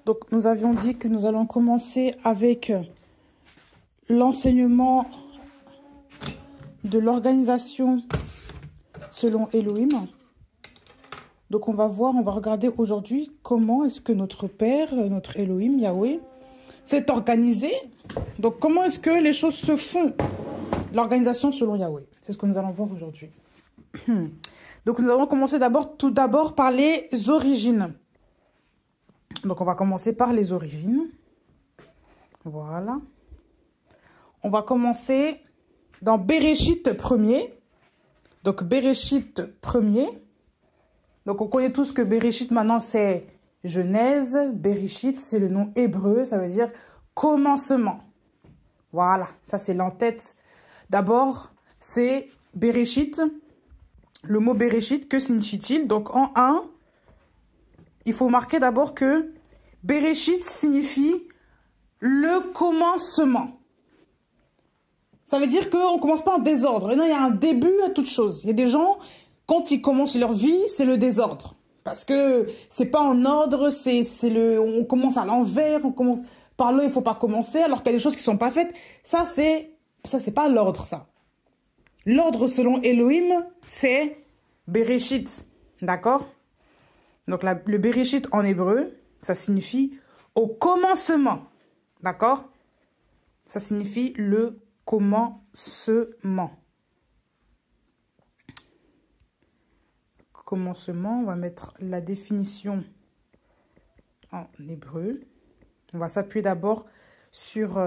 Donc, nous avions dit que nous allons commencer avec l'enseignement de l'organisation selon Elohim. Donc, on va regarder aujourd'hui comment est-ce que notre Père, notre Elohim, Yahweh, s'est organisé. Donc, comment est-ce que les choses se font? L'organisation selon Yahweh. C'est ce que nous allons voir aujourd'hui. Donc, nous allons commencer tout d'abord par les origines. Donc, on va commencer par les origines. Voilà. On va commencer dans Bereshit 1er. Donc, Bereshit 1er. Donc, on connaît tous que Bereshit, maintenant, c'est Genèse. Bereshit, c'est le nom hébreu. Ça veut dire commencement. Voilà. Ça, c'est l'entête. D'abord, c'est Bereshit. Le mot Bereshit, que signifie-t-il? Donc, en 1, il faut marquer d'abord que Bereshit signifie le commencement. Ça veut dire qu'on ne commence pas en désordre. Et non, il y a un début à toute chose. Il y a des gens, quand ils commencent leur vie, c'est le désordre. Parce que c'est pas en ordre, on commence à l'envers, on commence par là, il faut pas commencer, alors qu'il y a des choses qui sont pas faites. Ça, c'est pas l'ordre, ça. L'ordre selon Elohim, c'est Bereshit. D'accord? Donc, le Bereshit en hébreu, ça signifie au commencement. D'accord? Ça signifie le commencement. Commencement, on va mettre la définition en hébreu. On va s'appuyer d'abord sur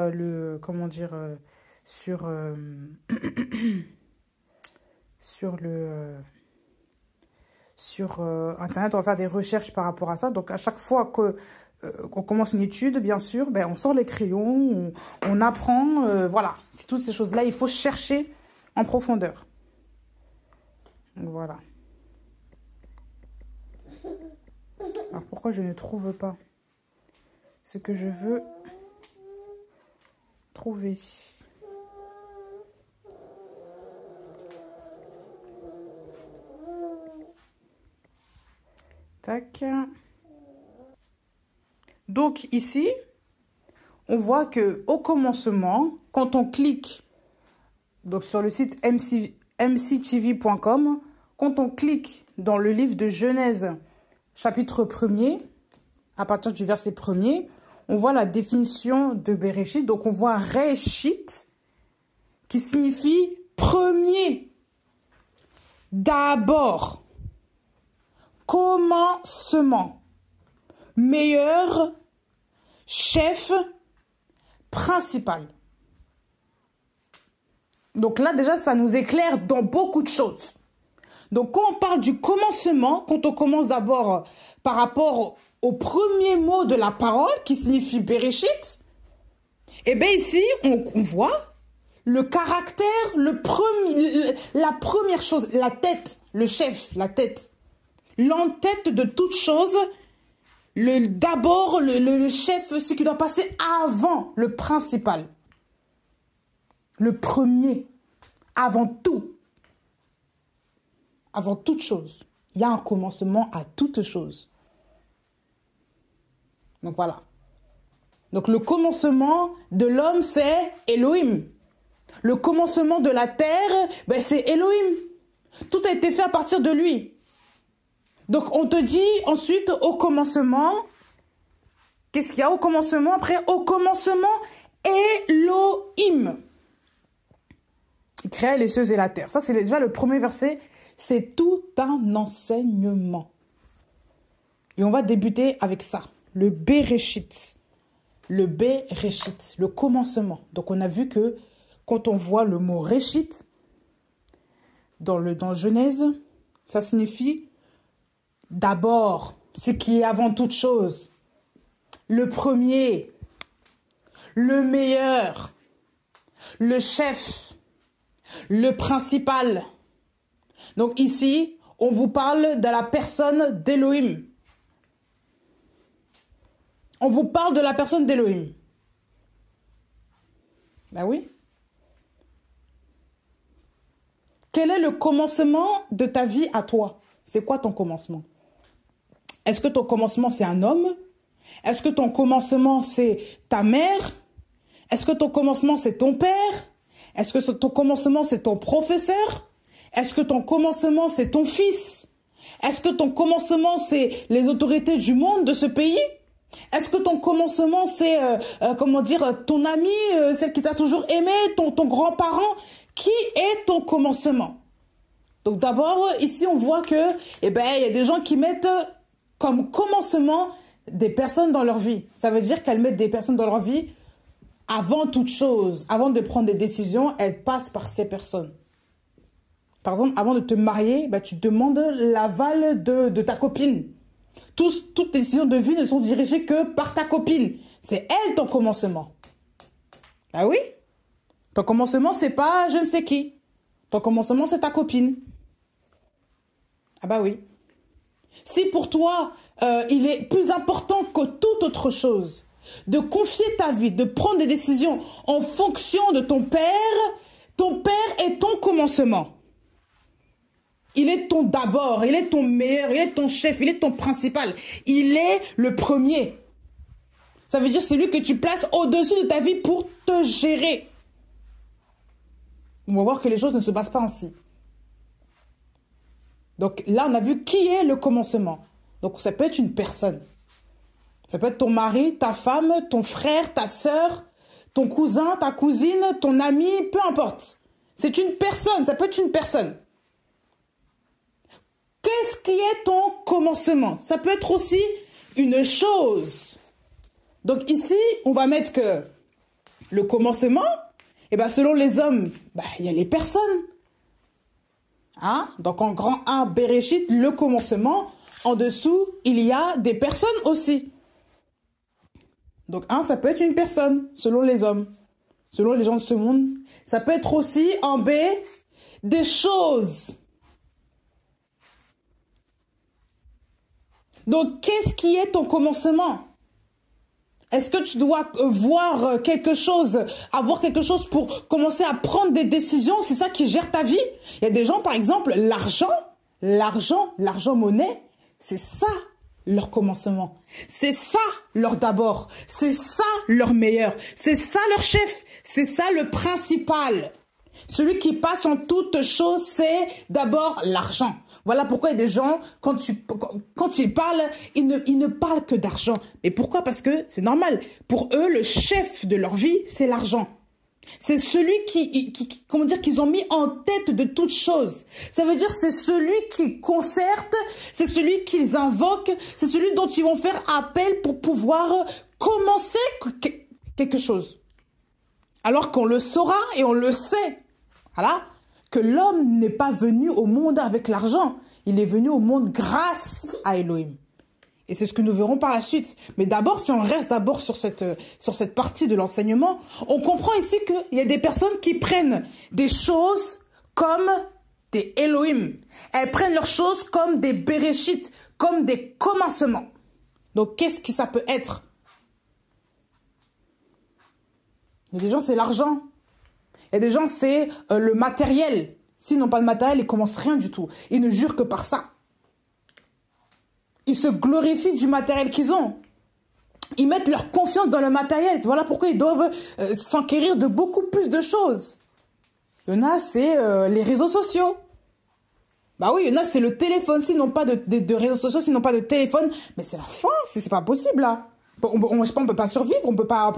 sur Internet, on va faire des recherches par rapport à ça. Donc, à chaque fois qu'on commence une étude, bien sûr, on sort les crayons, on apprend, voilà. C'est toutes ces choses-là, il faut chercher en profondeur. Donc, voilà. Alors, pourquoi je ne trouve pas ce que je veux trouver? Tac. Donc ici, on voit que au commencement, quand on clique donc sur le site mctv.com, quand on clique dans le livre de Genèse, chapitre 1er, à partir du verset 1er, on voit la définition de Bereshit. Donc on voit Reshit, qui signifie premier, d'abord, commencement, meilleur, chef, principal. Donc là, déjà, ça nous éclaire dans beaucoup de choses. Donc, quand on parle du commencement, quand on commence d'abord par rapport au premier mot de la parole, qui signifie Bereshit, eh bien ici, on voit le caractère, la première chose, la tête, le chef, la tête. L'entête de toute chose, d'abord, le chef, ce qui doit passer avant le principal. Le premier, avant tout. Avant toute chose. Il y a un commencement à toute chose. Donc voilà. Donc le commencement de l'homme, c'est Elohim. Le commencement de la terre, c'est Elohim. Tout a été fait à partir de lui. Donc, on te dit ensuite, au commencement, qu'est-ce qu'il y a au commencement? Après, au commencement, Elohim. Il créa les cieux et la terre. Ça, c'est déjà le premier verset. C'est tout un enseignement. Et on va débuter avec ça. Le Bereshit. Le Bereshit, le commencement. Donc, on a vu que quand on voit le mot Reshit, dans Genèse, ça signifie d'abord, ce qui est avant toute chose, le premier, le meilleur, le chef, le principal. Donc ici, on vous parle de la personne d'Elohim. On vous parle de la personne d'Elohim. Ben oui. Quel est le commencement de ta vie à toi? C'est quoi ton commencement? Est-ce que ton commencement, c'est un homme? Est-ce que ton commencement, c'est ta mère? Est-ce que ton commencement, c'est ton père? Est-ce que ton commencement, c'est ton professeur? Est-ce que ton commencement, c'est ton fils? Est-ce que ton commencement, c'est les autorités du monde de ce pays? Est-ce que ton commencement, c'est, comment dire, ton ami, celle qui t'a toujours aimé, ton grand-parent? Qui est ton commencement? Donc d'abord, ici, on voit que, eh ben, il y a des gens qui mettent comme commencement des personnes dans leur vie. Ça veut dire qu'elles mettent des personnes dans leur vie avant toute chose. Avant de prendre des décisions, elles passent par ces personnes. Par exemple, avant de te marier, bah, tu demandes l'aval de ta copine. Toutes tes décisions de vie ne sont dirigées que par ta copine. C'est elle ton commencement. Ah oui? Ton commencement, c'est pas je ne sais qui. Ton commencement, c'est ta copine. Ah bah oui. Si pour toi, il est plus important que toute autre chose de confier ta vie, de prendre des décisions en fonction de ton père est ton commencement. Il est ton d'abord, il est ton meilleur, il est ton chef, il est ton principal. Il est le premier. Ça veut dire c'est lui que tu places au-dessus de ta vie pour te gérer. On va voir que les choses ne se passent pas ainsi. Donc là, on a vu qui est le commencement. Donc ça peut être une personne. Ça peut être ton mari, ta femme, ton frère, ta sœur, ton cousin, ta cousine, ton ami, peu importe. C'est une personne, ça peut être une personne. Qu'est-ce qui est ton commencement? Ça peut être aussi une chose. Donc ici, on va mettre que le commencement, eh ben selon les hommes, il y a les personnes. Hein? Donc en grand 1, Bereshit, le commencement. En dessous, il y a des personnes aussi. Donc ça peut être une personne, selon les hommes, selon les gens de ce monde. Ça peut être aussi, en B, des choses. Donc, qu'est-ce qui est ton commencement? Est-ce que tu dois voir quelque chose, avoir quelque chose pour commencer à prendre des décisions? C'est ça qui gère ta vie? Il y a des gens, par exemple, l'argent monnaie, c'est ça leur commencement. C'est ça leur d'abord. C'est ça leur meilleur. C'est ça leur chef. C'est ça le principal. Celui qui passe en toute chose, c'est d'abord l'argent. Voilà pourquoi il y a des gens, quand ils parlent, ils ne parlent que d'argent. Mais pourquoi? Parce que c'est normal. Pour eux, le chef de leur vie, c'est l'argent. C'est celui comment dire, qu'ils ont mis en tête de toute chose. Ça veut dire c'est celui qu'ils concertent, c'est celui qu'ils invoquent, c'est celui dont ils vont faire appel pour pouvoir commencer quelque chose. Alors qu'on le saura et on le sait. Voilà. Que l'homme n'est pas venu au monde avec l'argent. Il est venu au monde grâce à Elohim. Et c'est ce que nous verrons par la suite. Mais d'abord, si on reste d'abord sur cette partie de l'enseignement, on comprend ici qu'il y a des personnes qui prennent des choses comme des Elohim. Elles prennent leurs choses comme des Bereshit, comme des commencements. Donc, qu'est-ce que ça peut être? Il y a des gens, c'est l'argent. Il y a des gens, c'est le matériel. S'ils n'ont pas de matériel, ils ne commencent rien du tout. Ils ne jurent que par ça. Ils se glorifient du matériel qu'ils ont. Ils mettent leur confiance dans le matériel. Voilà pourquoi ils doivent s'enquérir de beaucoup plus de choses. Il y en a, c'est les réseaux sociaux. Bah oui, il y en a, c'est le téléphone. S'ils n'ont pas de réseaux sociaux, s'ils n'ont pas de téléphone, mais c'est la fin. C'est pas possible, là. On peut pas survivre, on peut pas.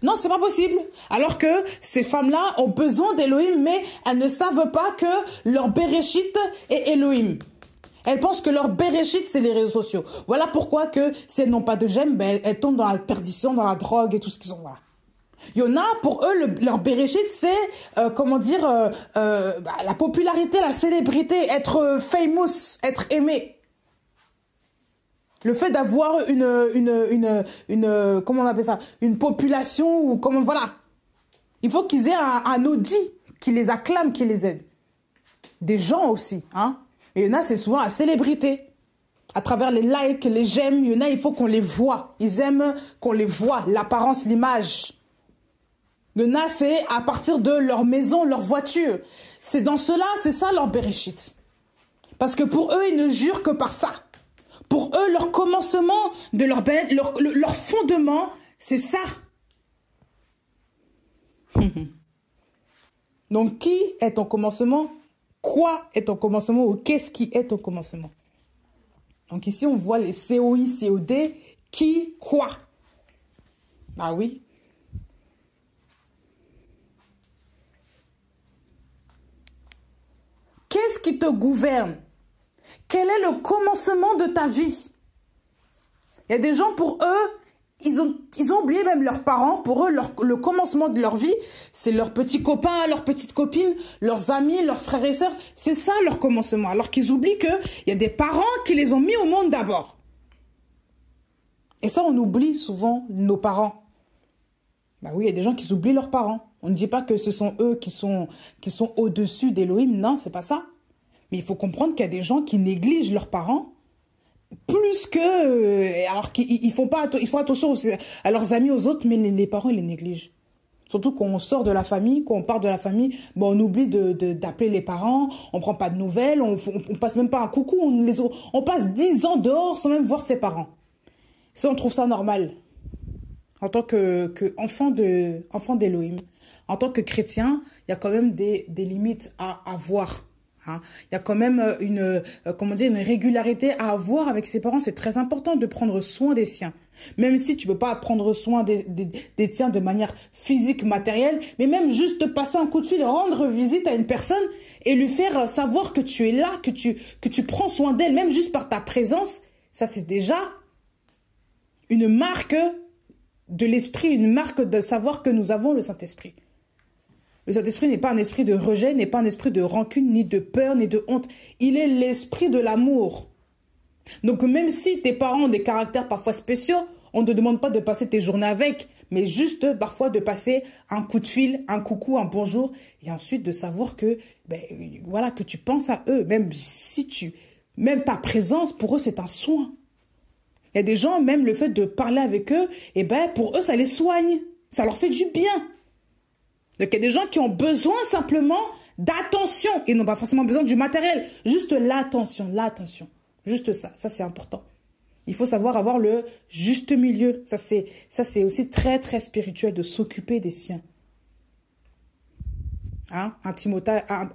Non, c'est pas possible. Alors que ces femmes-là ont besoin d'Elohim, mais elles ne savent pas que leur Bereshit est Elohim. Elles pensent que leur Bereshit, c'est les réseaux sociaux. Voilà pourquoi que si elles n'ont pas de j'aime, elles tombent dans la perdition, dans la drogue et tout ce qu'ils ont. Voilà. Il y en a, pour eux, leur Bereshit, c'est, la popularité, la célébrité, être famous, être aimé. Le fait d'avoir comment on appelle ça, une population ou comment, voilà. Il faut qu'ils aient un audit qui les acclame, qui les aide. Des gens aussi, hein. Et il y en a, c'est souvent la célébrité. À travers les likes, les j'aime, il y en a, il faut qu'on les voit. Ils aiment qu'on les voit, l'apparence, l'image. Il y en a, c'est à partir de leur maison, leur voiture. C'est dans cela, c'est ça leur Bereshit. Parce que pour eux, ils ne jurent que par ça. Pour eux, leur commencement, de leur fondement, c'est ça. Donc, qui est ton commencement? Quoi est ton commencement? Ou qu'est-ce qui est ton commencement? Donc ici, on voit les COI, COD. Qui, quoi? Ah oui. Qu'est-ce qui te gouverne? Quel est le commencement de ta vie? Il y a des gens, pour eux, ils ont oublié même leurs parents. Pour eux, le commencement de leur vie, c'est leurs petits copains, leurs petites copines, leurs amis, leurs frères et sœurs. C'est ça leur commencement. Alors qu'ils oublient qu'il y a des parents qui les ont mis au monde d'abord. Et ça, on oublie souvent nos parents. Bah oui, il y a des gens qui oublient leurs parents. On ne dit pas que ce sont eux qui sont au-dessus d'Elohim. Non, c'est pas ça. Mais il faut comprendre qu'il y a des gens qui négligent leurs parents plus que... alors qu'ils font attention à leurs amis, aux autres, mais les parents, ils les négligent. Surtout quand on sort de la famille, quand on part de la famille, bon, on oublie d'appeler les parents, on prend pas de nouvelles, on passe même pas un coucou, on passe 10 ans dehors sans même voir ses parents. Ça, on trouve ça normal. En tant qu'enfant d'Elohim, en tant que chrétien, il y a quand même des limites à avoir. Hein. Il y a quand même une régularité à avoir avec ses parents. C'est très important de prendre soin des siens. Même si tu ne peux pas prendre soin des tiens de manière physique, matérielle, mais même juste passer un coup de fil, rendre visite à une personne et lui faire savoir que tu es là, que tu prends soin d'elle, même juste par ta présence, ça c'est déjà une marque de l'esprit, une marque de savoir que nous avons le Saint-Esprit. Le Saint-Esprit n'est pas un esprit de rejet, n'est pas un esprit de rancune, ni de peur, ni de honte. Il est l'esprit de l'amour. Donc même si tes parents ont des caractères parfois spéciaux, on ne te demande pas de passer tes journées avec, mais juste parfois de passer un coup de fil, un coucou, un bonjour, et ensuite de savoir que, voilà, que tu penses à eux, même ta présence, pour eux, c'est un soin. Il y a des gens, même le fait de parler avec eux, pour eux, ça les soigne. Ça leur fait du bien. Donc, il y a des gens qui ont besoin simplement d'attention. Ils n'ont pas forcément besoin du matériel. Juste l'attention. Juste ça. Ça, c'est important. Il faut savoir avoir le juste milieu. Ça, c'est aussi très, très spirituel de s'occuper des siens. Hein? 1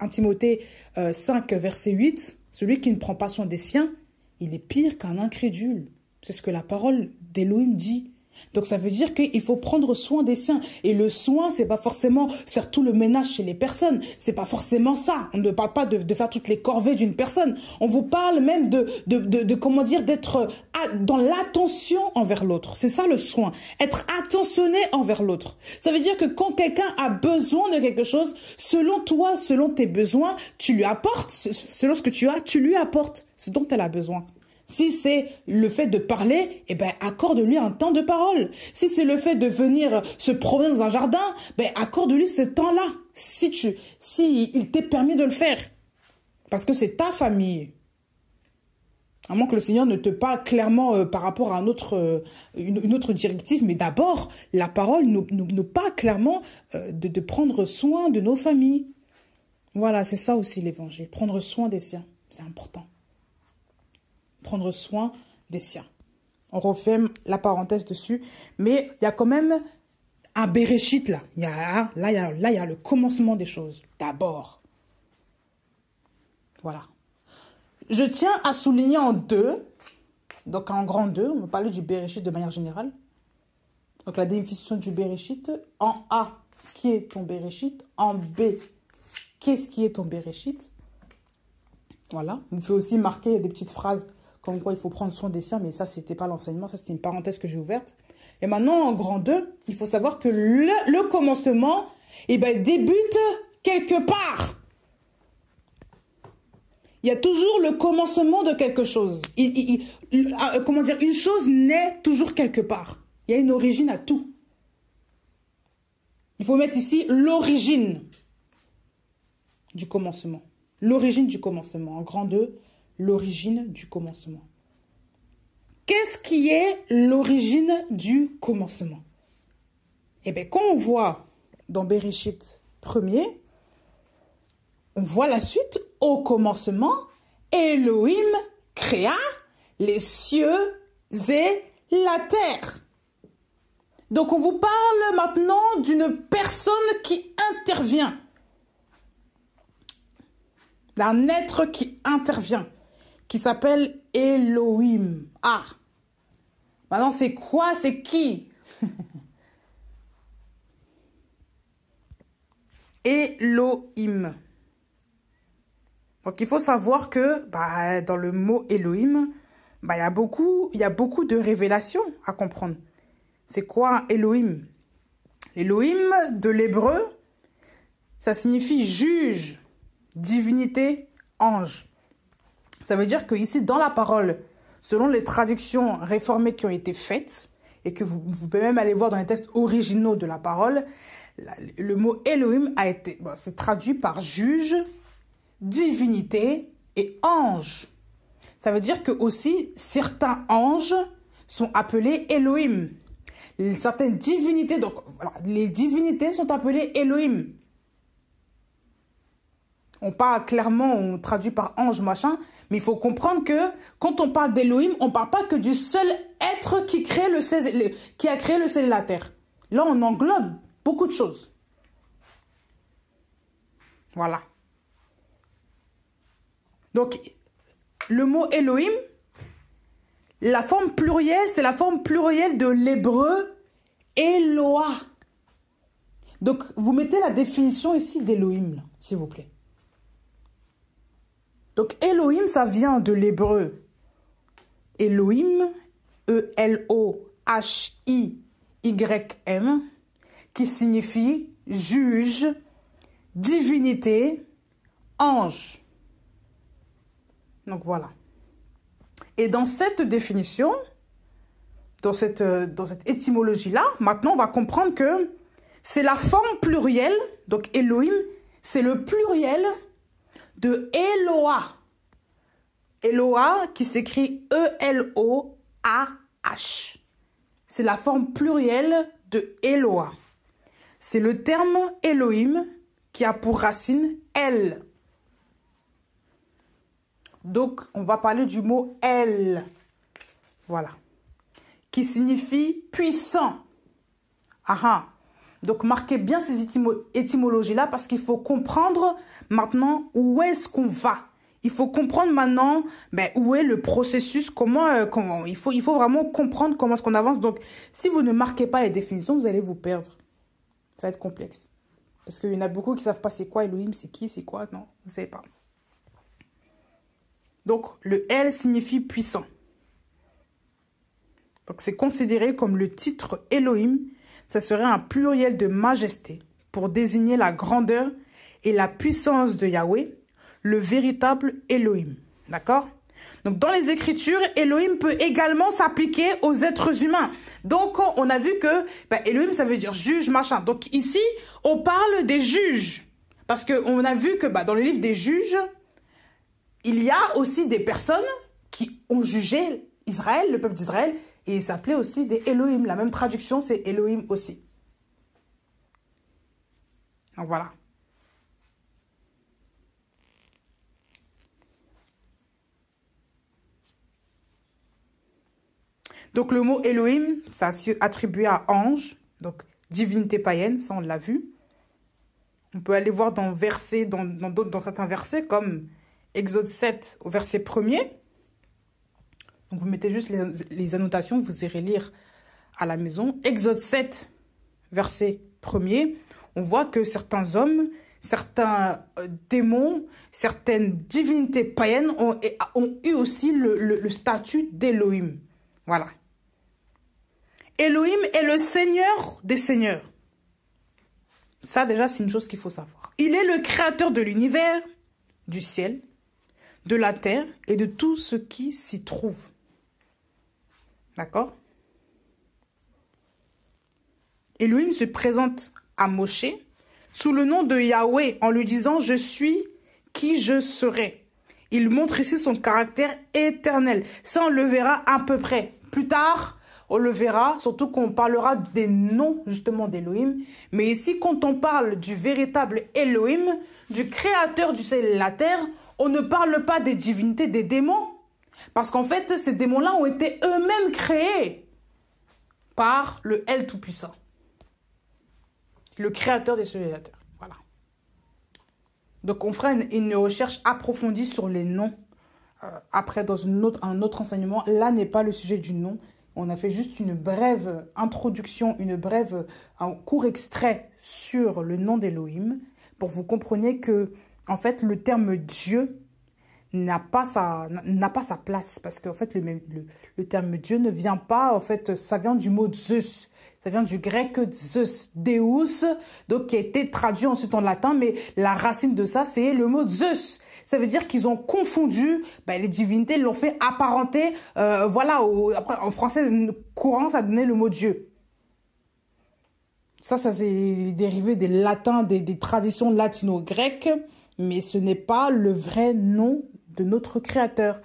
Timothée 5, verset 8. Celui qui ne prend pas soin des siens, il est pire qu'un incrédule. C'est ce que la parole d'Elohim dit. Donc ça veut dire qu'il faut prendre soin des siens. Et le soin, c'est pas forcément faire tout le ménage chez les personnes. C'est pas forcément ça. On ne parle pas de faire toutes les corvées d'une personne. On vous parle même d'être dans l'attention envers l'autre. C'est ça le soin. Être attentionné envers l'autre. Ça veut dire que quand quelqu'un a besoin de quelque chose, selon toi, selon tes besoins, tu lui apportes. Selon ce que tu as, tu lui apportes ce dont elle a besoin. Si c'est le fait de parler, accorde-lui un temps de parole. Si c'est le fait de venir se promener dans un jardin, accorde-lui ce temps-là. Si il t'est permis de le faire. Parce que c'est ta famille. À moins que le Seigneur ne te parle clairement par rapport à une autre directive, mais d'abord, la parole nous parle clairement de prendre soin de nos familles. Voilà, c'est ça aussi l'évangile. Prendre soin des siens, c'est important. Prendre soin des siens. On refait la parenthèse dessus. Mais il y a quand même un Béréchit là. Il y a le commencement des choses. D'abord. Voilà. Je tiens à souligner en deux. Donc en grand 2, on va parler du Béréchit de manière générale. Donc la définition du Béréchit. En A, qui est ton Béréchit? En B, qu'est-ce qui est ton Béréchit? Voilà. Vous pouvez aussi marquer des petites phrases comme quoi il faut prendre soin des siens, mais ça, c'était pas l'enseignement, ça, c'était une parenthèse que j'ai ouverte. Et maintenant, en grand 2, il faut savoir que le commencement, débute quelque part. Il y a toujours le commencement de quelque chose. Une chose naît toujours quelque part. Il y a une origine à tout. Il faut mettre ici l'origine du commencement. L'origine du commencement. En grand 2, l'origine du commencement. Qu'est-ce qui est l'origine du commencement? Quand on voit dans Béréchit 1er, on voit la suite. Au commencement, Elohim créa les cieux et la terre. Donc, on vous parle maintenant d'une personne qui intervient. D'un être qui intervient, qui s'appelle Elohim. Ah, maintenant, c'est quoi? C'est qui? Elohim. Donc, il faut savoir que dans le mot Elohim, il y a beaucoup de révélations à comprendre. C'est quoi Elohim? Elohim, de l'hébreu, ça signifie juge, divinité, ange. Ça veut dire que ici, dans la parole, selon les traductions réformées qui ont été faites, et que vous pouvez même aller voir dans les textes originaux de la parole, le mot Elohim a été, c'est traduit par juge, divinité et ange. Ça veut dire que aussi certains anges sont appelés Elohim. Certaines divinités, donc voilà, les divinités sont appelées Elohim. On parle clairement, on traduit par ange, machin, mais il faut comprendre que quand on parle d'Elohim, on ne parle pas que du seul être qui a créé le ciel et la terre. Là, on englobe beaucoup de choses. Voilà. Donc, le mot Elohim, la forme plurielle, c'est la forme plurielle de l'hébreu Eloah. Donc, vous mettez la définition ici d'Elohim, s'il vous plaît. Donc, Elohim, ça vient de l'hébreu Elohim, E-L-O-H-I-Y-M, qui signifie juge, divinité, ange. Donc, voilà. Et dans cette définition, dans cette étymologie-là, maintenant, on va comprendre que c'est la forme plurielle, donc Elohim, c'est le pluriel de Eloah. Eloah qui s'écrit E-L-O-A-H. C'est la forme plurielle de Eloah. C'est le terme Elohim qui a pour racine El. Donc, on va parler du mot El. Voilà. Qui signifie puissant. Ah. Donc, marquez bien ces étymologies-là parce qu'il faut comprendre maintenant où est-ce qu'on va. Il faut comprendre maintenant où est le processus, comment il faut vraiment comprendre comment est-ce qu'on avance. Donc, si vous ne marquez pas les définitions, vous allez vous perdre. Ça va être complexe. Parce qu'il y en a beaucoup qui ne savent pas c'est quoi Elohim, c'est qui, c'est quoi. Non, vous ne savez pas. Donc, le El signifie puissant. Donc, c'est considéré comme le titre Elohim. Ça serait un pluriel de majesté pour désigner la grandeur et la puissance de Yahweh, le véritable Elohim. D'accord? Donc, dans les Écritures, Elohim peut également s'appliquer aux êtres humains. Donc, on a vu que Elohim, ça veut dire juge, machin. Donc, ici, on parle des juges. Parce qu'on a vu que dans le livre des juges, il y a aussi des personnes qui ont jugé Israël, le peuple d'Israël, et il s'appelait aussi des Elohim. La même traduction, c'est Elohim aussi. Donc voilà. Donc le mot Elohim, ça s'est attribué à ange, donc divinité païenne, ça on l'a vu. On peut aller voir dans certains versets comme Exode 7 au verset 1er. Donc, vous mettez juste les annotations, vous irez lire à la maison. Exode 7, verset 1er. On voit que certains hommes, certains démons, certaines divinités païennes ont eu aussi le statut d'Elohim. Voilà. Elohim est le Seigneur des seigneurs. Ça, déjà, c'est une chose qu'il faut savoir. Il est le créateur de l'univers, du ciel, de la terre et de tout ce qui s'y trouve. D'accord? Elohim se présente à Moshe sous le nom de Yahweh en lui disant « Je suis qui je serai ». Il montre ici son caractère éternel. Ça, on le verra à peu près. Plus tard, on le verra, surtout qu'on parlera des noms justement d'Elohim. Mais ici, quand on parle du véritable Elohim, du créateur du ciel et de la terre, on ne parle pas des divinités, des démons, Parce qu'en fait, ces démons-là ont été eux-mêmes créés par le El Tout-Puissant. Le créateur des cieux et de la terre. Voilà. Donc, on fera une recherche approfondie sur les noms. Après, dans un autre enseignement, là n'est pas le sujet du nom. On a fait juste une brève introduction, un court extrait sur le nom d'Élohim pour que vous compreniez que, en fait, le terme Dieu n'a pas sa place. Parce qu'en fait, le terme Dieu ne vient pas, en fait, ça vient du mot Zeus. Ça vient du grec Zeus, Deus, donc qui a été traduit ensuite en latin, mais la racine de ça, c'est le mot Zeus. Ça veut dire qu'ils ont confondu les divinités, l'ont fait apparenter, voilà, après, en français courant, ça donnait le mot Dieu. Ça c'est dérivé des latins, des traditions latino-grecques, mais ce n'est pas le vrai nom de notre créateur.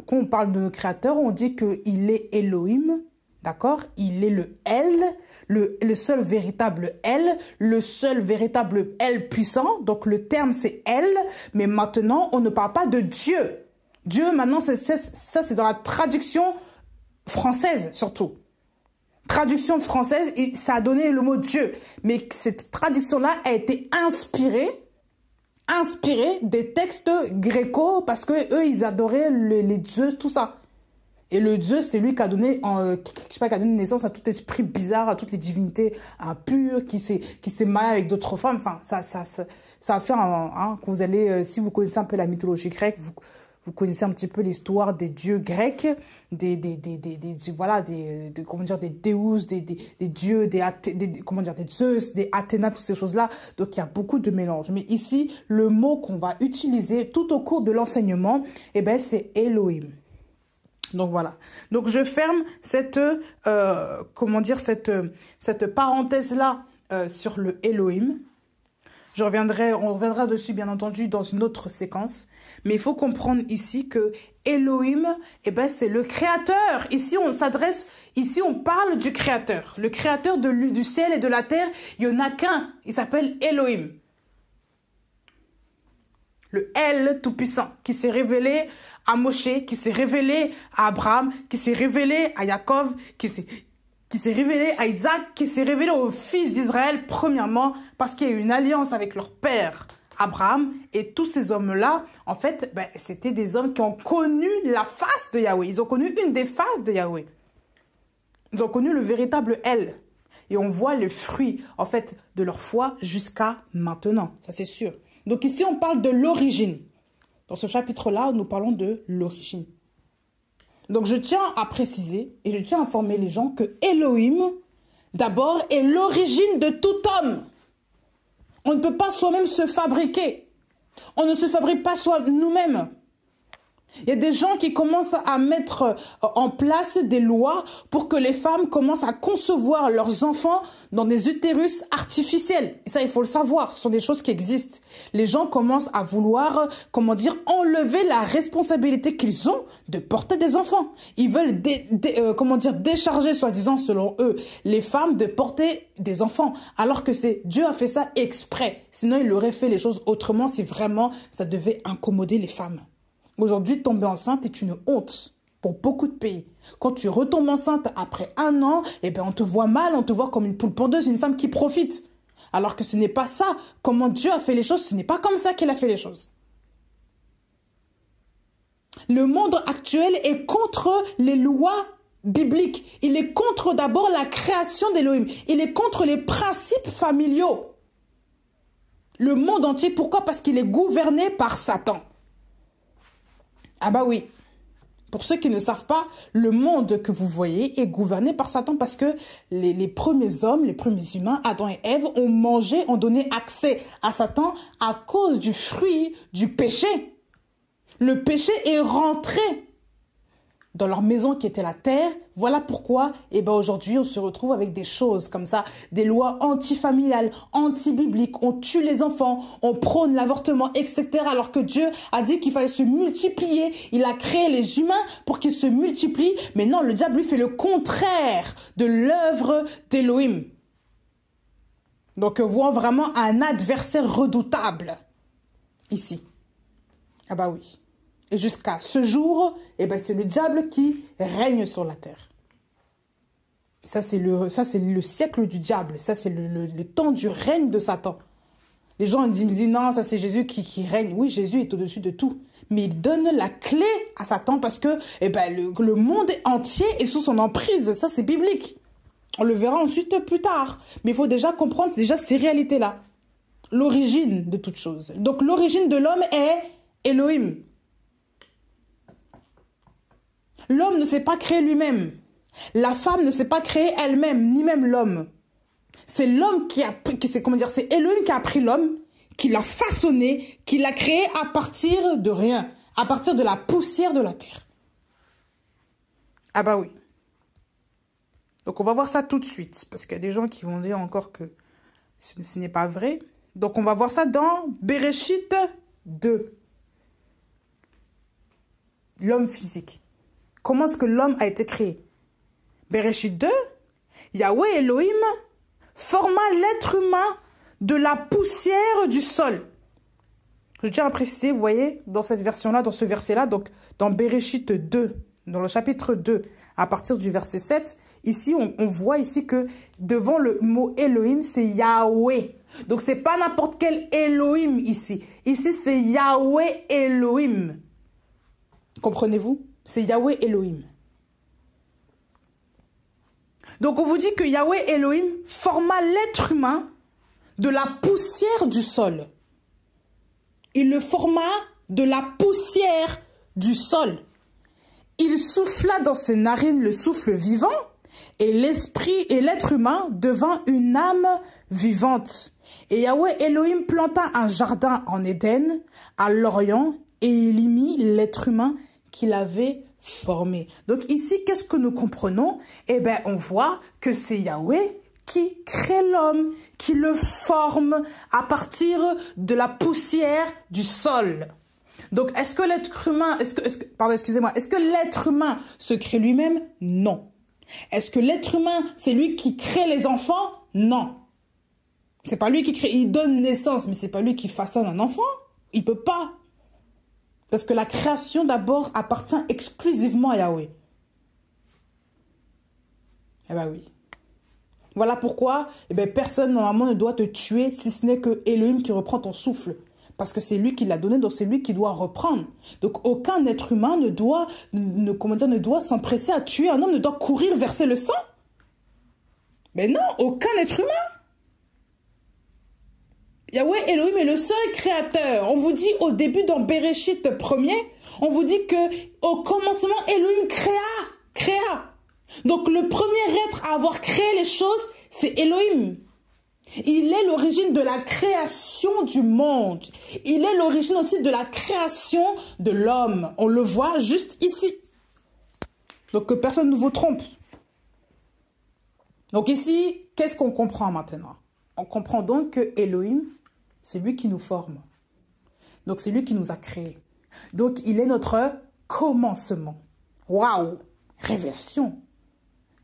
Quand on parle de notre créateur, on dit qu'il est Elohim, d'accord? Il est le El, le seul véritable El, le seul véritable El puissant. Donc le terme c'est El, mais maintenant on ne parle pas de Dieu. Dieu maintenant, ça c'est dans la traduction française surtout. Traduction française, et ça a donné le mot Dieu. Mais cette traduction-là a été inspirée des textes gréco parce que eux ils adoraient les dieux, tout ça. Et le Dieu, c'est lui qui a donné, qui a donné naissance à tout esprit bizarre, à toutes les divinités impures, qui s'est marié avec d'autres femmes. Enfin, ça a fait que vous allez, si vous connaissez un peu la mythologie grecque, vous connaissez un petit peu l'histoire des dieux grecs, des déus, des dieux, des Zeus, des Athéna, toutes ces choses-là. Donc, il y a beaucoup de mélanges. Mais ici, le mot qu'on va utiliser tout au cours de l'enseignement, c'est Elohim. Donc voilà. Donc je ferme cette parenthèse là sur le Elohim. On reviendra dessus bien entendu dans une autre séquence. Mais il faut comprendre ici que Elohim, c'est le créateur. Ici on parle du créateur. Le créateur du ciel et de la terre, il n'y en a qu'un. Il s'appelle Elohim. Le El Tout-Puissant qui s'est révélé à Moshe, qui s'est révélé à Abraham, qui s'est révélé à Jacob, qui s'est révélé à Isaac, qui s'est révélé aux fils d'Israël, premièrement, parce qu'il y a eu une alliance avec leur père, Abraham, et tous ces hommes-là, en fait, c'était des hommes qui ont connu la face de Yahweh. Ils ont connu une des faces de Yahweh. Ils ont connu le véritable El. Et on voit les fruits, en fait, de leur foi jusqu'à maintenant. Ça, c'est sûr. Donc ici, on parle de l'origine. Dans ce chapitre-là, nous parlons de l'origine. Donc, je tiens à préciser et je tiens à informer les gens que Elohim, d'abord, est l'origine de tout homme. On ne peut pas soi-même se fabriquer. On ne se fabrique pas nous-mêmes. Il y a des gens qui commencent à mettre en place des lois pour que les femmes commencent à concevoir leurs enfants dans des utérus artificiels. Et ça, il faut le savoir. Ce sont des choses qui existent. Les gens commencent à vouloir, enlever la responsabilité qu'ils ont de porter des enfants. Ils veulent, décharger, soi-disant, selon eux, les femmes de porter des enfants. Alors que Dieu a fait ça exprès. Sinon, il aurait fait les choses autrement si vraiment ça devait incommoder les femmes. Aujourd'hui, tomber enceinte est une honte pour beaucoup de pays. Quand tu retombes enceinte après 1 an, on te voit mal, on te voit comme une poule pondeuse, une femme qui profite. Alors que ce n'est pas ça. Comment Dieu a fait les choses, ce n'est pas comme ça qu'il a fait les choses. Le monde actuel est contre les lois bibliques. Il est contre d'abord la création d'Élohim. Il est contre les principes familiaux. Le monde entier, pourquoi? Parce qu'il est gouverné par Satan. Ah bah oui, pour ceux qui ne savent pas, le monde que vous voyez est gouverné par Satan parce que les premiers hommes, les premiers humains, Adam et Ève, ont donné accès à Satan à cause du fruit du péché. Le péché est rentré dans leur maison qui était la terre. Voilà pourquoi, aujourd'hui, on se retrouve avec des choses comme ça, des lois antifamiliales, anti-bibliques. On tue les enfants, on prône l'avortement, etc. Alors que Dieu a dit qu'il fallait se multiplier. Il a créé les humains pour qu'ils se multiplient. Mais non, le diable lui fait le contraire de l'œuvre d'Élohim. Donc, on voit vraiment un adversaire redoutable ici. Ah bah oui. Et jusqu'à ce jour, eh ben, c'est le diable qui règne sur la terre. Ça, c'est le siècle du diable. Ça, c'est le temps du règne de Satan. Les gens me disent, non, ça c'est Jésus qui règne. Oui, Jésus est au-dessus de tout. Mais il donne la clé à Satan parce que eh ben, le monde entier est sous son emprise. Ça, c'est biblique. On le verra ensuite plus tard. Mais il faut déjà comprendre déjà ces réalités-là. L'origine de toute chose. Donc, l'origine de l'homme est Elohim. L'homme ne s'est pas créé lui-même. La femme ne s'est pas créée elle-même, ni même l'homme. C'est l'homme c'est Elohim qui a pris l'homme, qui l'a façonné, qui l'a créé à partir de rien, à partir de la poussière de la terre. Ah bah oui. Donc on va voir ça tout de suite, parce qu'il y a des gens qui vont dire encore que ce n'est pas vrai. Donc on va voir ça dans Bereshit 2. L'homme physique. Comment est-ce que l'homme a été créé? Bereshit 2, Yahweh Elohim forma l'être humain de la poussière du sol. Je tiens à préciser, vous voyez, dans cette version-là, dans ce verset-là, donc dans Bereshit 2, dans le chapitre 2, à partir du verset 7, ici, on voit ici que devant le mot Elohim, c'est Yahweh. Donc, c'est pas n'importe quel Elohim ici. Ici, c'est Yahweh Elohim. Comprenez-vous? C'est Yahweh Elohim. Donc, on vous dit que Yahweh Elohim forma l'être humain de la poussière du sol. Il le forma de la poussière du sol. Il souffla dans ses narines le souffle vivant et l'esprit et l'être humain devint une âme vivante. Et Yahweh Elohim planta un jardin en Éden, à l'Orient, et il y mit l'être humain qu'il avait formé. Donc ici, qu'est-ce que nous comprenons? Eh bien, on voit que c'est Yahweh qui crée l'homme, qui le forme à partir de la poussière du sol. Donc, est-ce que l'être humain, est-ce que l'être humain se crée lui-même? Non. Est-ce que l'être humain, c'est lui qui crée les enfants? Non. C'est pas lui qui crée, il donne naissance, mais c'est pas lui qui façonne un enfant. Il peut pas. Parce que la création, d'abord, appartient exclusivement à Yahweh. Eh ben oui. Voilà pourquoi personne, normalement, ne doit te tuer si ce n'est que Elohim qui reprend ton souffle. Parce que c'est lui qui l'a donné, donc c'est lui qui doit reprendre. Donc aucun être humain ne doit s'empresser à tuer un homme, ne doit courir verser le sang. Mais non, aucun être humain. Yahweh Elohim est le seul créateur. On vous dit au début dans Bereshit 1er, on vous dit que au commencement Elohim créa. Donc le premier être à avoir créé les choses, c'est Elohim. Il est l'origine de la création du monde. Il est l'origine aussi de la création de l'homme. On le voit juste ici. Donc que personne ne vous trompe. Donc ici, qu'est-ce qu'on comprend maintenant? On comprend donc que Elohim, c'est lui qui nous forme. Donc c'est lui qui nous a créés. Donc il est notre commencement. Waouh! Révélation!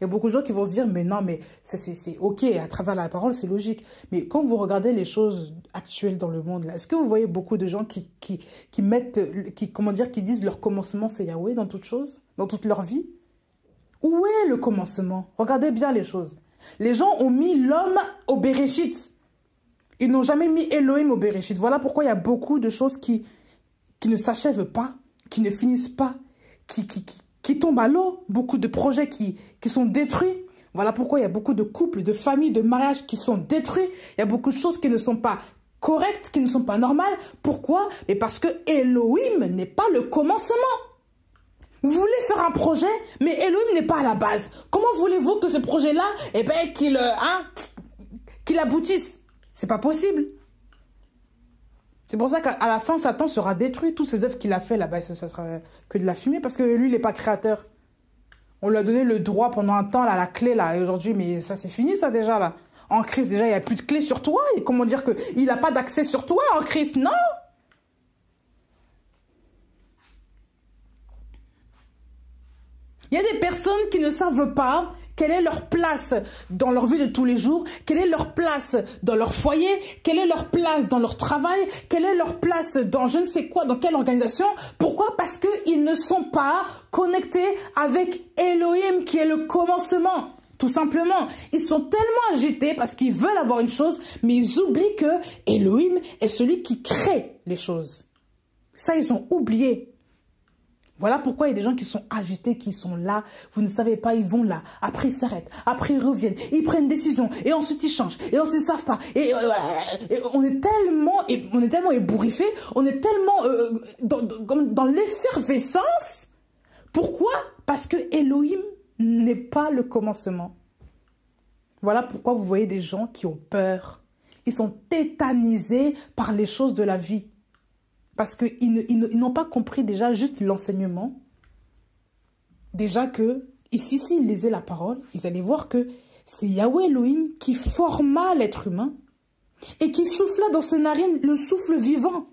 Il y a beaucoup de gens qui vont se dire, mais non, mais c'est ok, à travers la parole, c'est logique. Mais quand vous regardez les choses actuelles dans le monde, est-ce que vous voyez beaucoup de gens qui disent leur commencement, c'est Yahweh dans toute chose, dans toute leur vie? Où est le commencement? Regardez bien les choses. Les gens ont mis l'homme au Bereshit. Ils n'ont jamais mis Elohim au Bereshit. Voilà pourquoi il y a beaucoup de choses qui ne s'achèvent pas, qui ne finissent pas, qui tombent à l'eau, beaucoup de projets qui sont détruits. Voilà pourquoi il y a beaucoup de couples, de familles, de mariages qui sont détruits. Il y a beaucoup de choses qui ne sont pas correctes, qui ne sont pas normales. Pourquoi? Mais parce que Elohim n'est pas le commencement. Vous voulez faire un projet, mais Elohim n'est pas à la base. Comment voulez-vous que ce projet-là, qu'il aboutisse? C'est pas possible. C'est pour ça qu'à la fin, Satan sera détruit. Tous ces œuvres qu'il a fait là-bas, ça sera que de la fumée parce que lui, il n'est pas créateur. On lui a donné le droit pendant un temps, là, la clé, là, et aujourd'hui, mais ça, c'est fini, ça, déjà, là. En Christ, déjà, il n'y a plus de clé sur toi. Et comment dire qu'il n'a pas d'accès sur toi en Christ? Non! Il y a des personnes qui ne savent pas Quelle est leur place dans leur vie de tous les jours? Quelle est leur place dans leur foyer? Quelle est leur place dans leur travail? Quelle est leur place dans je ne sais quoi, dans quelle organisation? Pourquoi? Parce qu'ils ne sont pas connectés avec Elohim qui est le commencement. Tout simplement, ils sont tellement agités parce qu'ils veulent avoir une chose, mais ils oublient que Elohim est celui qui crée les choses. Ça, ils ont oublié. Voilà pourquoi il y a des gens qui sont agités, qui sont là, vous ne savez pas, ils vont là, après ils s'arrêtent, après ils reviennent, ils prennent une décision, et ensuite ils changent, et ensuite ils ne savent pas. Et on est tellement ébouriffés, on est tellement dans l'effervescence. Pourquoi? Parce que Elohim n'est pas le commencement. Voilà pourquoi vous voyez des gens qui ont peur. Ils sont tétanisés par les choses de la vie. Parce qu'ils n'ont pas compris déjà juste l'enseignement. Déjà que, ici, s'ils lisaient la parole, ils allaient voir que c'est Yahweh Elohim qui forma l'être humain et qui souffla dans ses narines le souffle vivant.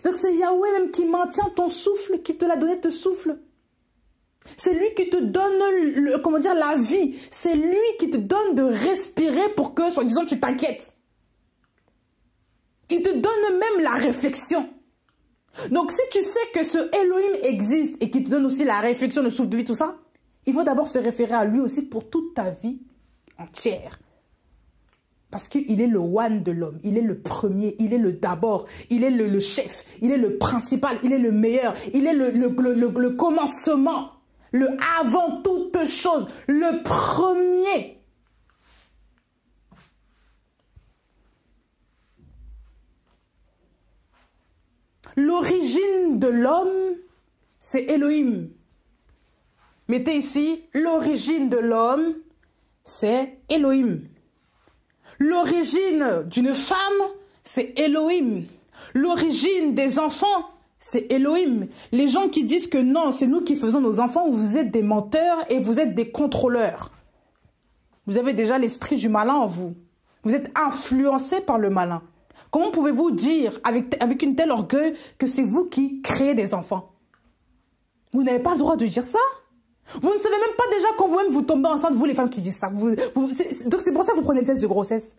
Donc c'est Yahweh même qui maintient ton souffle, qui te l'a donné ce souffle. C'est lui qui te donne la vie. C'est lui qui te donne de respirer pour que, soi-disant, tu t'inquiètes. Il te donne même la réflexion. Donc, si tu sais que ce Elohim existe et qu'il te donne aussi la réflexion, le souffle de vie, tout ça, il faut d'abord se référer à lui aussi pour toute ta vie entière. Parce qu'il est le one de l'homme, il est le premier, il est le d'abord, il est le chef, il est le principal, il est le meilleur, il est le commencement, le avant toute chose, le premier. L'origine de l'homme, c'est Elohim. Mettez ici, l'origine de l'homme, c'est Elohim. L'origine d'une femme, c'est Elohim. L'origine des enfants, c'est Elohim. Les gens qui disent que non, c'est nous qui faisons nos enfants, vous êtes des menteurs et vous êtes des contrôleurs. Vous avez déjà l'esprit du malin en vous. Vous êtes influencés par le malin. Comment pouvez-vous dire avec une telle orgueil que c'est vous qui créez des enfants? Vous n'avez pas le droit de dire ça. Vous ne savez même pas déjà quand vous-même vous tombez enceinte, vous les femmes qui disent ça. Donc c'est pour ça que vous prenez des tests de grossesse.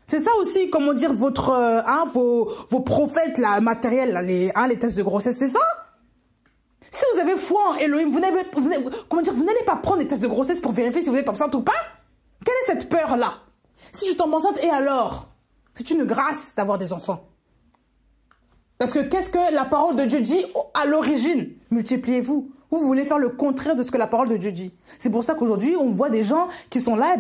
C'est ça aussi, comment dire, vos prophètes là, matériels, là, les tests de grossesse, c'est ça. Si vous avez foi en Elohim, vous n'allez pas prendre des tests de grossesse pour vérifier si vous êtes enceinte ou pas. Quelle est cette peur-là? Si je tombe enceinte, et alors? C'est une grâce d'avoir des enfants. Parce que qu'est-ce que la parole de Dieu dit à l'origine? Multipliez-vous. Vous voulez faire le contraire de ce que la parole de Dieu dit. C'est pour ça qu'aujourd'hui, on voit des gens qui sont là,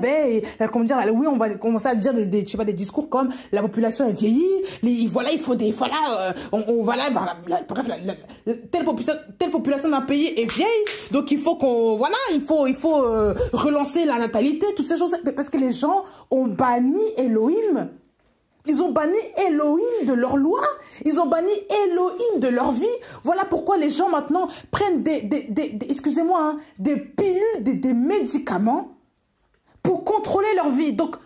comment dire, oui, on va commencer à dire des discours comme la population est vieillie, voilà, il faut des, voilà, telle population d'un pays est vieille, donc il faut qu'on, voilà, il faut relancer la natalité, toutes ces choses, parce que les gens ont banni Elohim. Ils ont banni Elohim de leur loi. Ils ont banni Elohim de leur vie. Voilà pourquoi les gens maintenant prennent excusez-moi, hein, des pilules, des médicaments pour contrôler leur vie. Donc,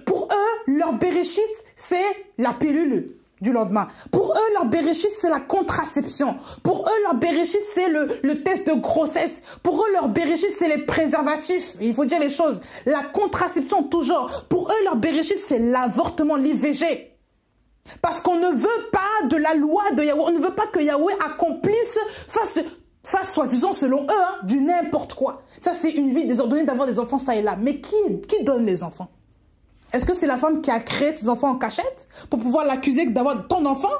pour eux, leur Bereshit, c'est la pilule du lendemain. Pour eux, leur Bereshit, c'est la contraception. Pour eux, leur Bereshit, c'est le test de grossesse. Pour eux, leur Bereshit, c'est les préservatifs. Il faut dire les choses. La contraception, toujours. Pour eux, leur Bereshit, c'est l'avortement, l'IVG. Parce qu'on ne veut pas de la loi de Yahweh. On ne veut pas que Yahweh accomplisse, fasse soi-disant, selon eux, hein, du n'importe quoi. Ça, c'est une vie désordonnée d'avoir des enfants, ça et là. Mais qui donne les enfants? Est-ce que c'est la femme qui a créé ses enfants en cachette pour pouvoir l'accuser d'avoir tant d'enfants?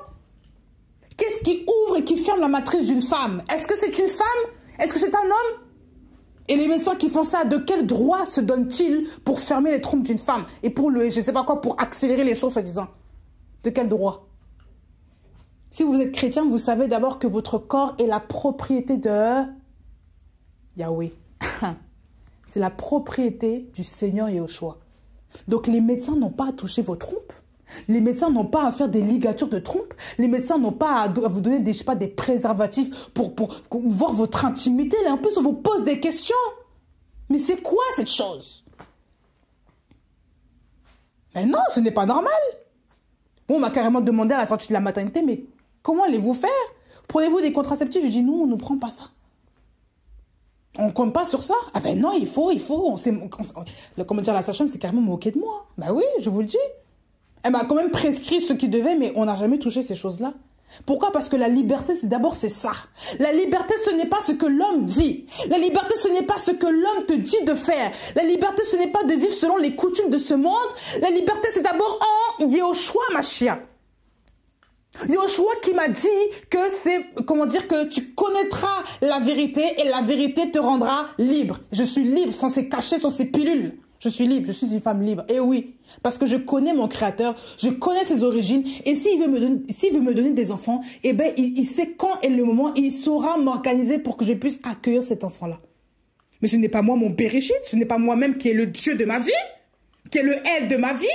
Qu'est-ce qui ouvre et qui ferme la matrice d'une femme? Est-ce que c'est une femme? Est-ce que c'est un homme? Et les médecins qui font ça, de quel droit se donnent-ils pour fermer les trompes d'une femme? Et pour je ne sais pas quoi, pour accélérer les choses, soi-disant. De quel droit? Si vous êtes chrétien, vous savez d'abord que votre corps est la propriété de Yahweh. C'est la propriété du Seigneur Yahushua. Donc les médecins n'ont pas à toucher vos trompes. Les médecins n'ont pas à faire des ligatures de trompe. Les médecins n'ont pas à vous donner des, je sais pas, des préservatifs pour voir votre intimité. Et en plus, on vous pose des questions. Mais c'est quoi cette chose? Mais non, ce n'est pas normal. Bon, on m'a carrément demandé à la sortie de la maternité, mais comment allez-vous faire? Prenez-vous des contraceptifs? Je dis non, on ne prend pas ça. On ne compte pas sur ça. Ah ben non, il faut. Comment dire, la sage-femme s'est carrément moquée de moi. Ben oui, je vous le dis. Elle m'a quand même prescrit ce qui devait, mais on n'a jamais touché ces choses-là. Pourquoi? Parce que la liberté, c'est ça. La liberté, ce n'est pas ce que l'homme dit. La liberté, ce n'est pas ce que l'homme te dit de faire. La liberté, ce n'est pas de vivre selon les coutumes de ce monde. La liberté, c'est d'abord en Yehoshua, ma chia. Yehoshua qui m'a dit que c'est, comment dire, que tu connaîtras la vérité et la vérité te rendra libre. Je suis libre sans ces cachets, sans ces pilules. Je suis libre, je suis une femme libre. Et oui, parce que je connais mon créateur, je connais ses origines. Et s'il veut me donner des enfants, eh ben, il sait quand est le moment, il saura m'organiser pour que je puisse accueillir cet enfant-là. Mais ce n'est pas moi mon Bereshit, ce n'est pas moi-même qui est le Dieu de ma vie, qui est le Elle de ma vie.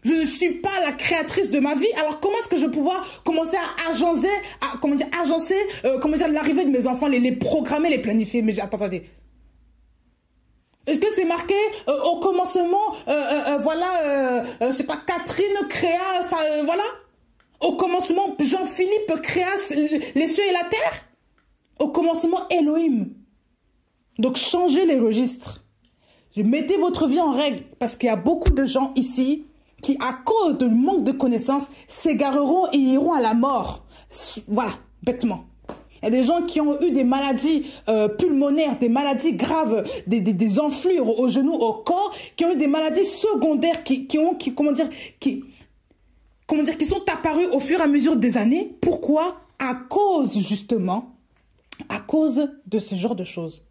Je ne suis pas la créatrice de ma vie. Alors comment est-ce que je vais pouvoir commencer à agencer, l'arrivée de mes enfants, les programmer, les planifier? Mais attendez. Est-ce que c'est marqué au commencement, je sais pas, Catherine créa, voilà. Au commencement, Jean-Philippe créa les cieux et la terre. Au commencement, Elohim. Donc changez les registres. Mettez votre vie en règle, parce qu'il y a beaucoup de gens ici qui, à cause du manque de connaissances, s'égareront et iront à la mort. Voilà, bêtement. Il y a des gens qui ont eu des maladies pulmonaires, des maladies graves, des enflures aux genoux, au corps, qui ont eu des maladies secondaires, qui sont apparues au fur et à mesure des années. Pourquoi? À cause, justement, à cause de ce genre de choses.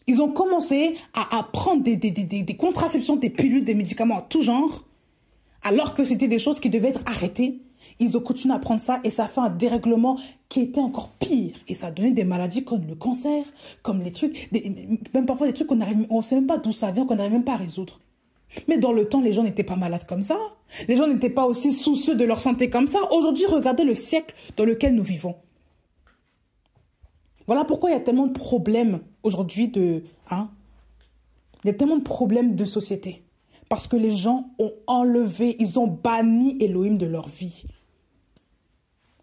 Ils ont commencé à prendre des contraceptions, des pilules, des médicaments en tout genre, alors que c'était des choses qui devaient être arrêtées. Ils ont continué à prendre ça et ça fait un dérèglement qui était encore pire. Et ça a donné des maladies comme le cancer, comme les trucs, même parfois des trucs on ne sait même pas d'où ça vient, qu'on n'arrive même pas à résoudre. Mais dans le temps, les gens n'étaient pas malades comme ça. Les gens n'étaient pas aussi soucieux de leur santé comme ça. Aujourd'hui, regardez le siècle dans lequel nous vivons. Voilà pourquoi il y a tellement de problèmes aujourd'hui il y a tellement de problèmes de société. Parce que les gens ont enlevé, ils ont banni Elohim de leur vie.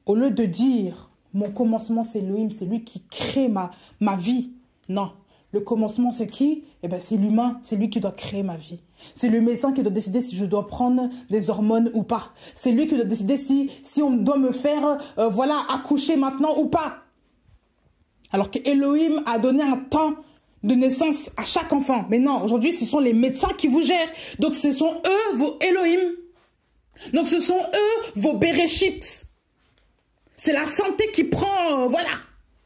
Au lieu de dire, mon commencement c'est Elohim, c'est lui qui crée ma vie. Non, le commencement c'est qui? Eh bien c'est l'humain, c'est lui qui doit créer ma vie. C'est le médecin qui doit décider si je dois prendre des hormones ou pas. C'est lui qui doit décider si on doit me faire, accoucher maintenant ou pas. Alors que Elohim a donné un temps de naissance à chaque enfant. Mais non, aujourd'hui, ce sont les médecins qui vous gèrent. Donc, ce sont eux, vos Elohim. Donc, ce sont eux, vos Bereshit. C'est la santé qui prend,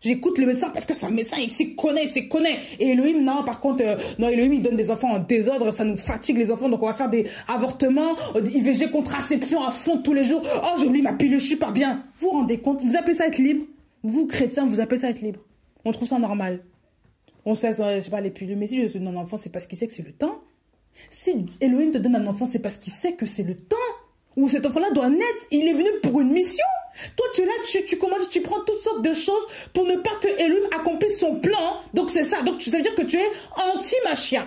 J'écoute le médecin parce que c'est un médecin, il s'y connaît. Et Elohim, non, par contre, Elohim, il donne des enfants en désordre, ça nous fatigue les enfants, donc on va faire des avortements, IVG, contraception à fond tous les jours. Oh, j'ai oublié ma pilule, je suis pas bien. Vous vous rendez compte? Vous appelez ça être libre? Vous, chrétiens, vous appelez ça être libre? On trouve ça normal. On sait, je sais pas, les pilules, mais si je te donne un enfant, c'est parce qu'il sait que c'est le temps. Si Elohim te donne un enfant, c'est parce qu'il sait que c'est le temps. Où cet enfant-là doit naître. Il est venu pour une mission. Toi, tu es là, tu prends toutes sortes de choses pour ne pas que Elohim accomplisse son plan. Donc, c'est ça. Donc, ça veut dire que tu es anti-Machia.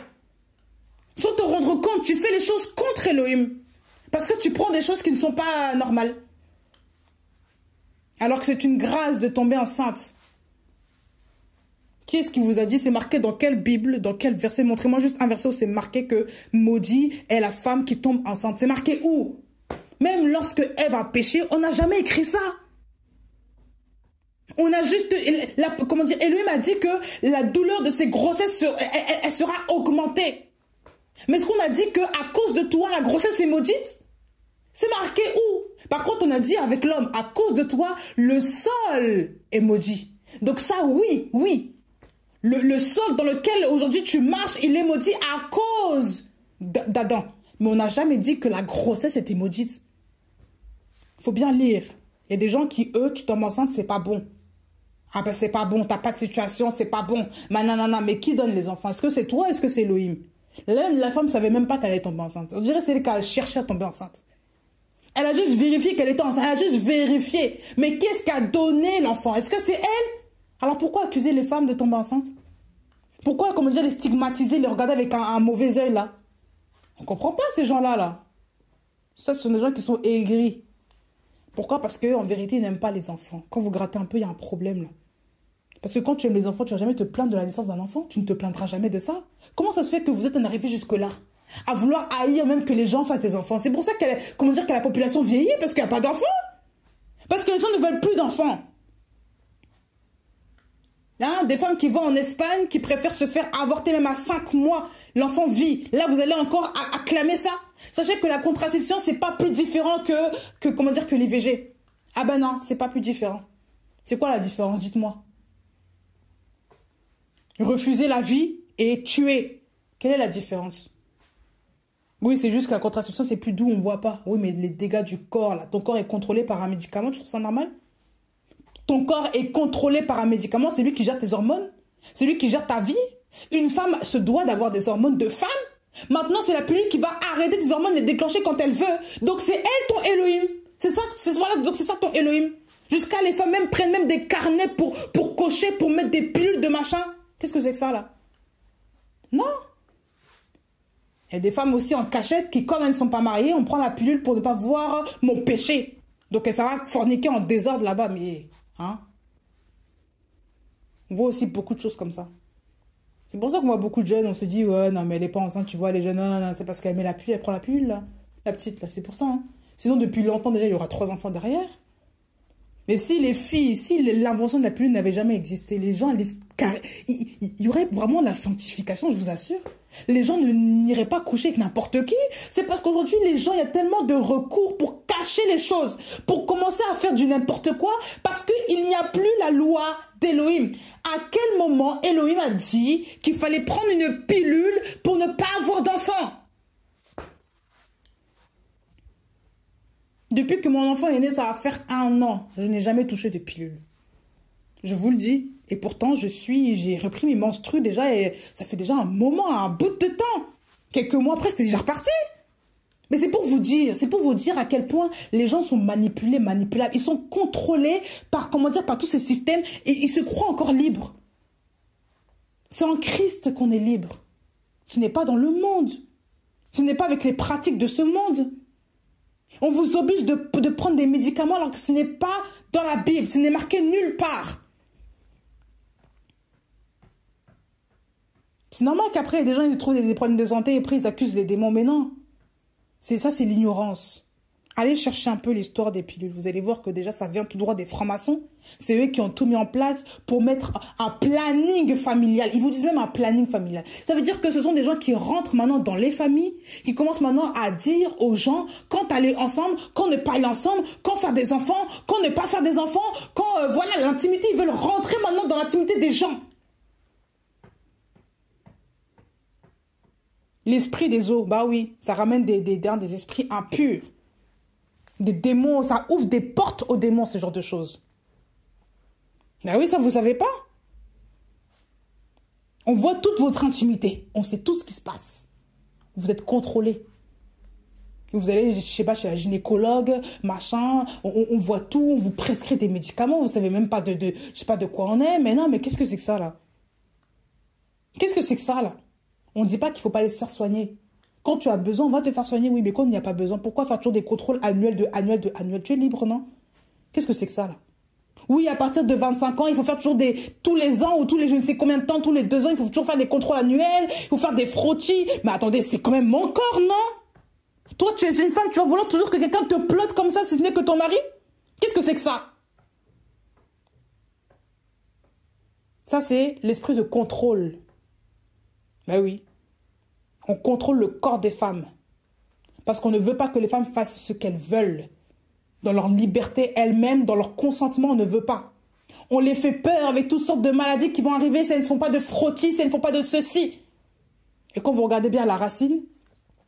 Sans te rendre compte, tu fais les choses contre Elohim. Parce que tu prends des choses qui ne sont pas normales. Alors que c'est une grâce de tomber enceinte. Qui est-ce qui vous a dit? C'est marqué dans quelle Bible, dans quel verset? Montrez-moi juste un verset où c'est marqué que maudit est la femme qui tombe enceinte. C'est marqué où? Même lorsque Ève a péché, on n'a jamais écrit ça. On a juste... Elohim a dit que la douleur de ses grossesses, elle sera augmentée. Mais est-ce qu'on a dit qu'à cause de toi, la grossesse est maudite? C'est marqué où? Par contre, on a dit avec l'homme, à cause de toi, le sol est maudit. Donc ça, oui. Le sol dans lequel aujourd'hui tu marches, il est maudit à cause d'Adam. Mais on n'a jamais dit que la grossesse était maudite. Il faut bien lire. Il y a des gens qui, eux, tu tombes enceinte, c'est pas bon. Ah ben c'est pas bon, t'as pas de situation, c'est pas bon. Mais qui donne les enfants? Est-ce que c'est toi, est-ce que c'est Elohim? La femme ne savait même pas qu'elle allait tomber enceinte. On dirait que c'est elle qui a cherché à tomber enceinte. Elle a juste vérifié qu'elle était enceinte. Elle a juste vérifié. Mais qu'est-ce qui a donné l'enfant? Est-ce que c'est elle? Alors pourquoi accuser les femmes de tomber enceinte? Pourquoi, les stigmatiser, les regarder avec un mauvais œil là? On ne comprend pas ces gens-là là. Ça, ce sont des gens qui sont aigris. Pourquoi? Parce qu'en vérité, ils n'aiment pas les enfants. Quand vous grattez un peu, il y a un problème là. Parce que quand tu aimes les enfants, tu ne vas jamais te plaindre de la naissance d'un enfant. Tu ne te plaindras jamais de ça. Comment ça se fait que vous êtes en arrivé jusque-là? À vouloir haïr même que les gens fassent des enfants. C'est pour ça que la population vieillit, parce qu'il n'y a pas d'enfants. Parce que les gens ne veulent plus d'enfants. Hein, des femmes qui vont en Espagne, qui préfèrent se faire avorter même à 5 mois. L'enfant vit. Là, vous allez encore acclamer ça. Sachez que la contraception, c'est pas plus différent que l'IVG. Ah ben non, c'est pas plus différent. C'est quoi la différence? Dites-moi. Refuser la vie et tuer. Quelle est la différence? Oui, c'est juste que la contraception, c'est plus doux, on ne voit pas. Oui, mais les dégâts du corps, là, ton corps est contrôlé par un médicament, tu trouves ça normal? Ton corps est contrôlé par un médicament, c'est lui qui gère tes hormones. C'est lui qui gère ta vie. Une femme se doit d'avoir des hormones de femme. Maintenant, c'est la pilule qui va arrêter tes hormones et les déclencher quand elle veut. Donc, c'est elle ton Elohim. C'est ça, donc c'est ça ton Elohim. Jusqu'à les femmes même prennent même des carnets pour cocher, pour mettre des pilules de machin. Qu'est-ce que c'est que ça, là? Non. Il y a des femmes aussi en cachette qui, comme elles ne sont pas mariées, on prend la pilule pour ne pas voir mon péché. Donc, ça va forniquer en désordre là-bas. Mais, hein? On voit aussi beaucoup de choses comme ça. C'est pour ça qu'on voit beaucoup de jeunes, on se dit, ouais, non, mais elle n'est pas enceinte, tu vois, les jeunes, non, c'est parce qu'elle met la pilule, elle prend la pilule, là. La petite, là, c'est pour ça, hein. Sinon, depuis longtemps, déjà, il y aura 3 enfants derrière. Mais si les filles, si l'invention de la pilule n'avait jamais existé, les gens, il y aurait vraiment la sanctification, je vous assure. Les gens n'iraient pas coucher avec n'importe qui. C'est parce qu'aujourd'hui, les gens, il y a tellement de recours pour cacher les choses, pour commencer à faire du n'importe quoi, parce qu'il n'y a plus la loi d'Elohim. À quel moment Elohim a dit qu'il fallait prendre une pilule pour ne pas avoir d'enfant? Depuis que mon enfant est né, ça va faire 1 an. Je n'ai jamais touché de pilule. Je vous le dis. Et pourtant, j'ai repris mes menstrues déjà et ça fait déjà un moment, un bout de temps. Quelques mois après, c'était déjà reparti. Mais c'est pour vous dire à quel point les gens sont manipulés, manipulables. Ils sont contrôlés par, par tous ces systèmes et ils se croient encore libres. C'est en Christ qu'on est libre. Ce n'est pas dans le monde. Ce n'est pas avec les pratiques de ce monde. On vous oblige de prendre des médicaments alors que ce n'est pas dans la Bible. Ce n'est marqué nulle part. C'est normal qu'après, des gens ils trouvent des problèmes de santé et après ils accusent les démons. Mais non. C'est l'ignorance. Allez chercher un peu l'histoire des pilules. Vous allez voir que déjà, ça vient tout droit des francs-maçons. C'est eux qui ont tout mis en place pour mettre un planning familial. Ils vous disent même un planning familial. Ça veut dire que ce sont des gens qui rentrent maintenant dans les familles, qui commencent maintenant à dire aux gens quand aller ensemble, quand ne pas aller ensemble, quand faire des enfants, quand ne pas faire des enfants, quand, voilà, l'intimité. Ils veulent rentrer maintenant dans l'intimité des gens. L'esprit des eaux, bah oui, ça ramène des esprits impurs. Des démons, ça ouvre des portes aux démons, ce genre de choses. Ben oui, ça vous savez pas. On voit toute votre intimité. On sait tout ce qui se passe. Vous êtes contrôlé. Vous allez, je sais pas, chez la gynécologue, machin, on voit tout, on vous prescrit des médicaments, vous savez même pas je sais pas de quoi on est, mais non, mais qu'est-ce que c'est que ça, là? Qu'est-ce que c'est que ça, là? On ne dit pas qu'il faut pas aller se faire soigner. Quand tu as besoin, on va te faire soigner, oui, mais quand il n'y a pas besoin, pourquoi faire toujours des contrôles annuels de annuels? Tu es libre, non? Qu'est-ce que c'est que ça, là? Oui, à partir de 25 ans, il faut faire toujours tous les ans ou tous les je ne sais combien de temps, tous les 2 ans, il faut toujours faire des contrôles annuels, il faut faire des frottis. Mais attendez, c'est quand même mon corps, non? Toi, tu es une femme, tu vas vouloir toujours que quelqu'un te plotte comme ça, si ce n'est que ton mari? Qu'est-ce que c'est que ça? Ça, c'est l'esprit de contrôle. Ben oui. On contrôle le corps des femmes. Parce qu'on ne veut pas que les femmes fassent ce qu'elles veulent. Dans leur liberté elles-mêmes, dans leur consentement, on ne veut pas. On les fait peur avec toutes sortes de maladies qui vont arriver si elles ne font pas de frottis, si elles ne font pas de ceci. Et quand vous regardez bien la racine,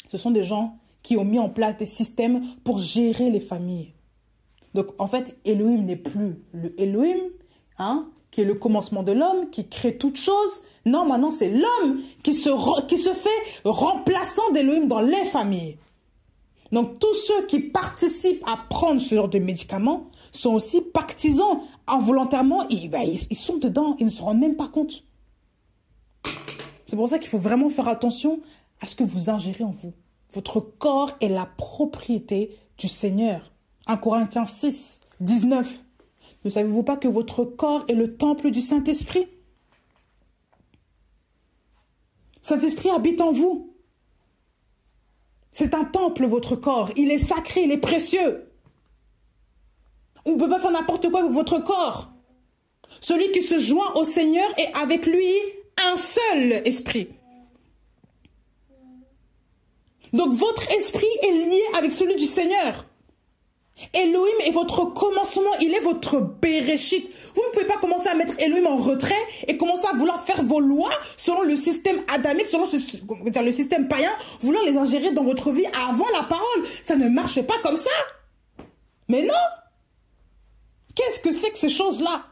ce sont des gens qui ont mis en place des systèmes pour gérer les familles. Donc en fait, Elohim n'est plus le Elohim, hein, qui est le commencement de l'homme, qui crée toutes choses. Non, maintenant c'est l'homme qui se fait remplaçant d'Elohim dans les familles. Donc tous ceux qui participent à prendre ce genre de médicaments sont aussi partisans involontairement. Ils sont dedans, ils ne se rendent même pas compte. C'est pour ça qu'il faut vraiment faire attention à ce que vous ingérez en vous. Votre corps est la propriété du Seigneur. 1 Corinthiens 6, 19. Ne savez-vous pas que votre corps est le temple du Saint-Esprit? Saint-Esprit habite en vous. C'est un temple, votre corps. Il est sacré, il est précieux. On ne peut pas faire n'importe quoi avec votre corps. Celui qui se joint au Seigneur est avec lui un seul esprit. Donc votre esprit est lié avec celui du Seigneur. Elohim est votre commencement, il est votre Bereshit. Vous ne pouvez pas commencer à mettre Elohim en retrait et commencer à vouloir faire vos lois selon le système adamique, selon le système païen, vouloir les ingérer dans votre vie avant la parole. Ça ne marche pas comme ça. Mais non. Qu'est-ce que c'est que ces choses-là?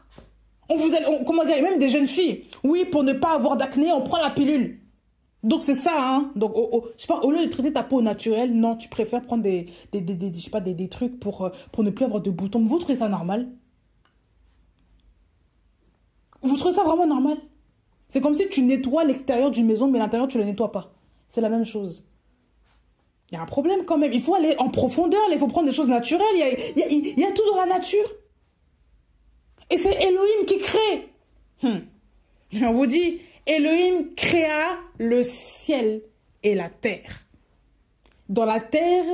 Comment dire, même des jeunes filles. Oui, pour ne pas avoir d'acné, on prend la pilule. Donc c'est ça, hein. Donc, je sais pas, au lieu de traiter ta peau naturelle, non, tu préfères prendre je sais pas, des trucs pour ne plus avoir de boutons. Vous trouvez ça normal? Vous trouvez ça vraiment normal? C'est comme si tu nettoies l'extérieur d'une maison, mais l'intérieur, tu ne le nettoies pas. C'est la même chose. Il y a un problème quand même. Il faut aller en profondeur, il faut prendre des choses naturelles. Il y a tout dans la nature. Et c'est Elohim qui crée. On vous dit, Elohim créa le ciel et la terre. Dans la terre,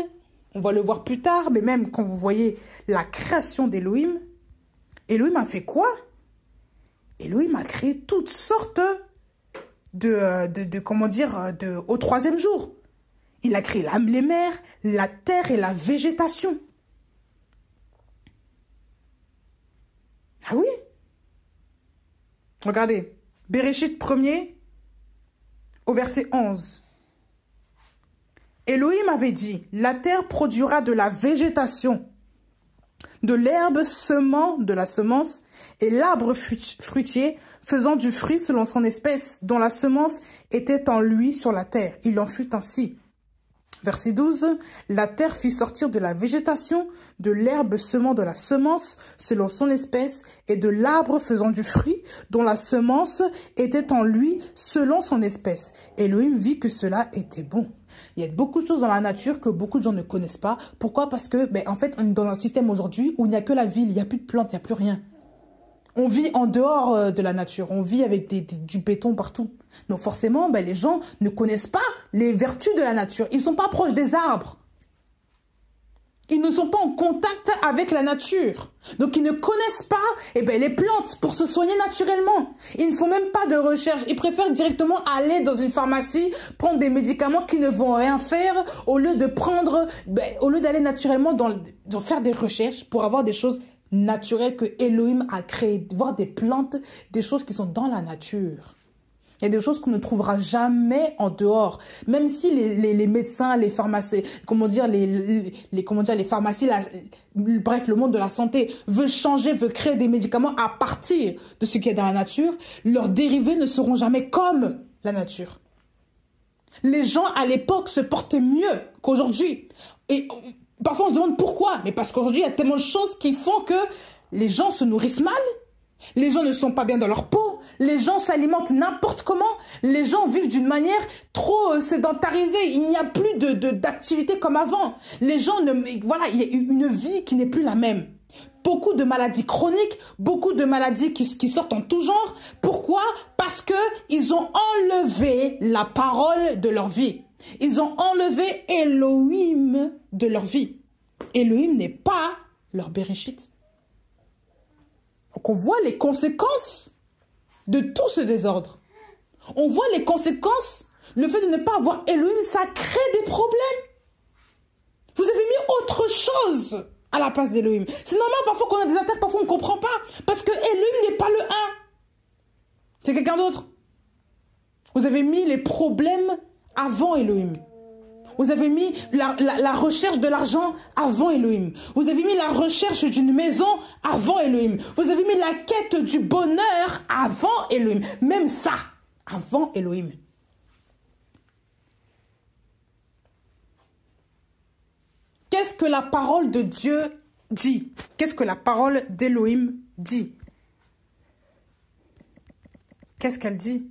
on va le voir plus tard, mais même quand vous voyez la création d'Elohim, Elohim a fait quoi? Elohim a créé toutes sortes au troisième jour. Il a créé les mers, la terre et la végétation. Ah oui? Regardez, Bereshit 1er, au verset 11. Elohim avait dit, la terre produira de la végétation, de l'herbe semant de la semence, et l'arbre fruitier faisant du fruit selon son espèce, dont la semence était en lui sur la terre. Il en fut ainsi. Verset 12, la terre fit sortir de la végétation, de l'herbe semant de la semence, selon son espèce, et de l'arbre faisant du fruit, dont la semence était en lui, selon son espèce. Elohim vit que cela était bon. Il y a beaucoup de choses dans la nature que beaucoup de gens ne connaissent pas. Pourquoi? Parce que, en fait, on est dans un système aujourd'hui où il n'y a que la ville, il n'y a plus de plantes, il n'y a plus rien. On vit en dehors de la nature, on vit avec du béton partout. Donc forcément, les gens ne connaissent pas les vertus de la nature. Ils ne sont pas proches des arbres. Ils ne sont pas en contact avec la nature. Donc ils ne connaissent pas les plantes pour se soigner naturellement. Ils ne font même pas de recherche. Ils préfèrent directement aller dans une pharmacie, prendre des médicaments qui ne vont rien faire, au lieu d'aller naturellement dans faire des recherches pour avoir des choses naturel que Elohim a créé, voir des plantes, des choses qui sont dans la nature. Il y a des choses qu'on ne trouvera jamais en dehors. Même si les médecins, les pharmacies, les pharmacies, bref, le monde de la santé veut changer, veut créer des médicaments à partir de ce qui est dans la nature, leurs dérivés ne seront jamais comme la nature. Les gens à l'époque se portaient mieux qu'aujourd'hui. Et parfois, on se demande pourquoi. Mais parce qu'aujourd'hui, il y a tellement de choses qui font que les gens se nourrissent mal. Les gens ne sont pas bien dans leur peau. Les gens s'alimentent n'importe comment. Les gens vivent d'une manière trop sédentarisée. Il n'y a plus d'activité comme avant. Les gens, voilà, il y a une vie qui n'est plus la même. Beaucoup de maladies chroniques, beaucoup de maladies qui sortent en tout genre. Pourquoi? Parce que ils ont enlevé la parole de leur vie. Ils ont enlevé Elohim de leur vie. Elohim n'est pas leur Bereshit. Donc on voit les conséquences de tout ce désordre. On voit les conséquences. Le fait de ne pas avoir Elohim, ça crée des problèmes. Vous avez mis autre chose à la place d'Elohim. C'est normal parfois qu'on a des attaques, parfois on ne comprend pas. Parce que Elohim n'est pas le 1. C'est quelqu'un d'autre. Vous avez mis les problèmes avant Elohim. Vous avez mis la recherche de l'argent avant Elohim. Vous avez mis la recherche d'une maison avant Elohim. Vous avez mis la quête du bonheur avant Elohim. Même ça, avant Elohim. Qu'est-ce que la parole de Dieu dit? Qu'est-ce que la parole d'Elohim dit? Qu'est-ce qu'elle dit?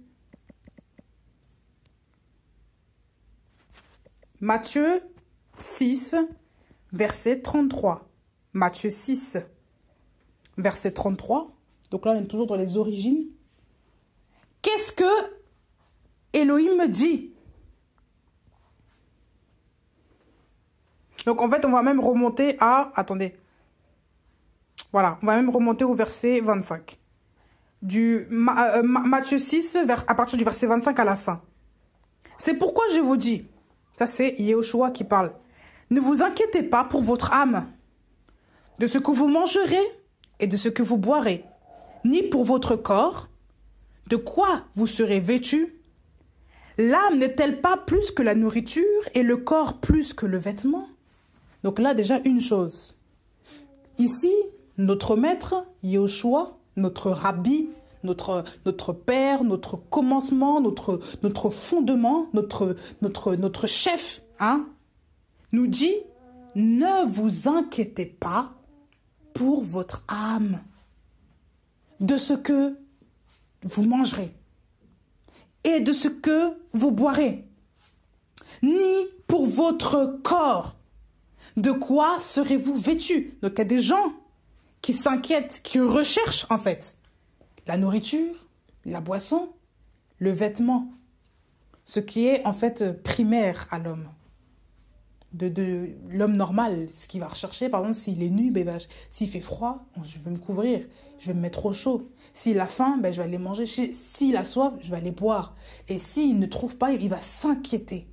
Matthieu 6, verset 33. Matthieu 6, verset 33. Donc là, on est toujours dans les origines. Qu'est-ce que Elohim me dit? Donc en fait, on va même remonter à... Attendez. Voilà, on va même remonter au verset 25. Matthieu 6, à partir du verset 25 à la fin. C'est pourquoi je vous dis, ça c'est Yehoshua qui parle, ne vous inquiétez pas pour votre âme, de ce que vous mangerez et de ce que vous boirez, ni pour votre corps, de quoi vous serez vêtus. L'âme n'est-elle pas plus que la nourriture et le corps plus que le vêtement? Donc là déjà une chose. Ici, notre maître, Yehoshua, notre rabbi, notre père, notre commencement, notre fondement, notre chef, hein, nous dit, ne vous inquiétez pas pour votre âme, de ce que vous mangerez et de ce que vous boirez, ni pour votre corps, de quoi serez-vous vêtus. Donc il y a des gens qui s'inquiètent, qui recherchent en fait la nourriture, la boisson, le vêtement, ce qui est en fait primaire à l'homme. De l'homme normal, ce qu'il va rechercher, par exemple, s'il est nu, ben, s'il fait froid, je vais me couvrir, je vais me mettre au chaud. S'il a faim, ben, je vais aller manger. S'il a soif, je vais aller boire. Et s'il ne trouve pas, il va s'inquiéter.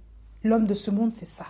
L'homme de ce monde, c'est ça.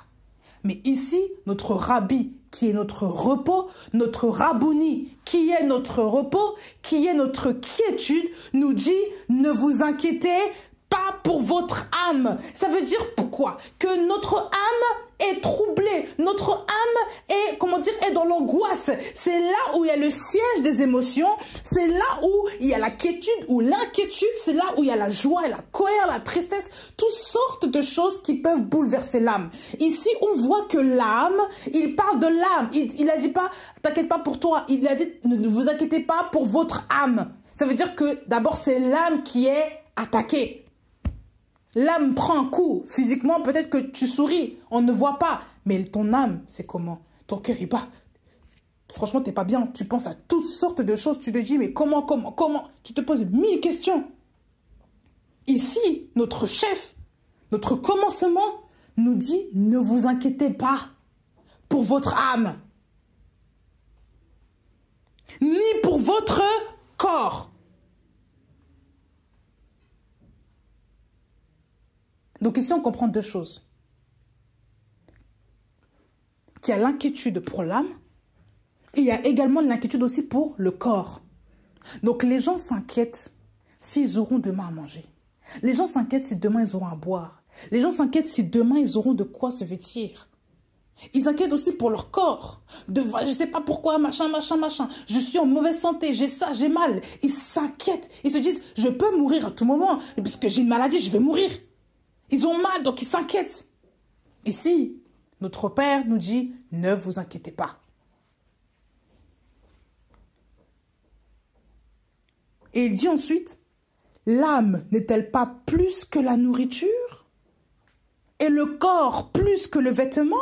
Mais ici, notre rabbi, qui est notre repos, notre rabouni, qui est notre repos, qui est notre quiétude, nous dit, ne vous inquiétez pas pour votre âme. Ça veut dire pourquoi? Que notre âme est troublée, notre âme est, comment dire, est dans l'angoisse. C'est là où il y a le siège des émotions, c'est là où il y a la quiétude ou l'inquiétude, c'est là où il y a la joie et la colère, la tristesse, toutes sortes de choses qui peuvent bouleverser l'âme. Ici, on voit que l'âme, il parle de l'âme. Il a dit pas, t'inquiète pas pour toi, il a dit, ne vous inquiétez pas pour votre âme. Ça veut dire que d'abord, c'est l'âme qui est attaquée. L'âme prend un coup. Physiquement, peut-être que tu souris. On ne voit pas. Mais ton âme, c'est comment? Ton cœur, il bat. Franchement, t'es pas bien. Tu penses à toutes sortes de choses. Tu te dis, mais comment? Tu te poses 1000 questions. Ici, notre chef, notre commencement nous dit, ne vous inquiétez pas pour votre âme. Ni pour votre corps. Donc ici, on comprend deux choses. Qu'il y a l'inquiétude pour l'âme et il y a également l'inquiétude aussi pour le corps. Donc les gens s'inquiètent s'ils auront demain à manger. Les gens s'inquiètent si demain ils auront à boire. Les gens s'inquiètent si demain ils auront de quoi se vêtir. Ils s'inquiètent aussi pour leur corps. Je ne sais pas pourquoi, machin. Je suis en mauvaise santé, j'ai ça, j'ai mal. Ils s'inquiètent. Ils se disent, je peux mourir à tout moment. Puisque j'ai une maladie, je vais mourir. Ils ont mal, donc ils s'inquiètent. Ici, notre Père nous dit, ne vous inquiétez pas. Et il dit ensuite, l'âme n'est-elle pas plus que la nourriture? Et le corps plus que le vêtement?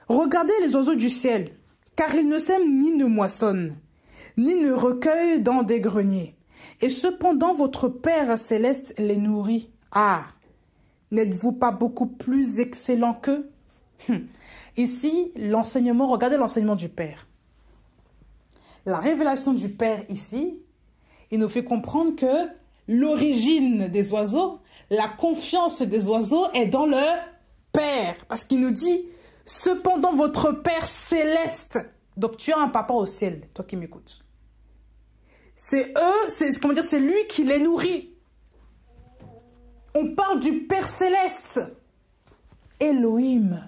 Regardez les oiseaux du ciel, car ils ne sèment ni ne moissonnent, ni ne recueillent dans des greniers. Et cependant, votre Père céleste les nourrit. Ah, n'êtes-vous pas beaucoup plus excellent qu'eux? Ici, l'enseignement, regardez l'enseignement du Père. La révélation du Père ici, il nous fait comprendre que l'origine des oiseaux, la confiance des oiseaux est dans le Père. Parce qu'il nous dit, cependant, votre Père céleste. Donc, tu as un papa au ciel, toi qui m'écoutes. C'est eux, c'est lui qui les nourrit. On parle du Père Céleste. Elohim,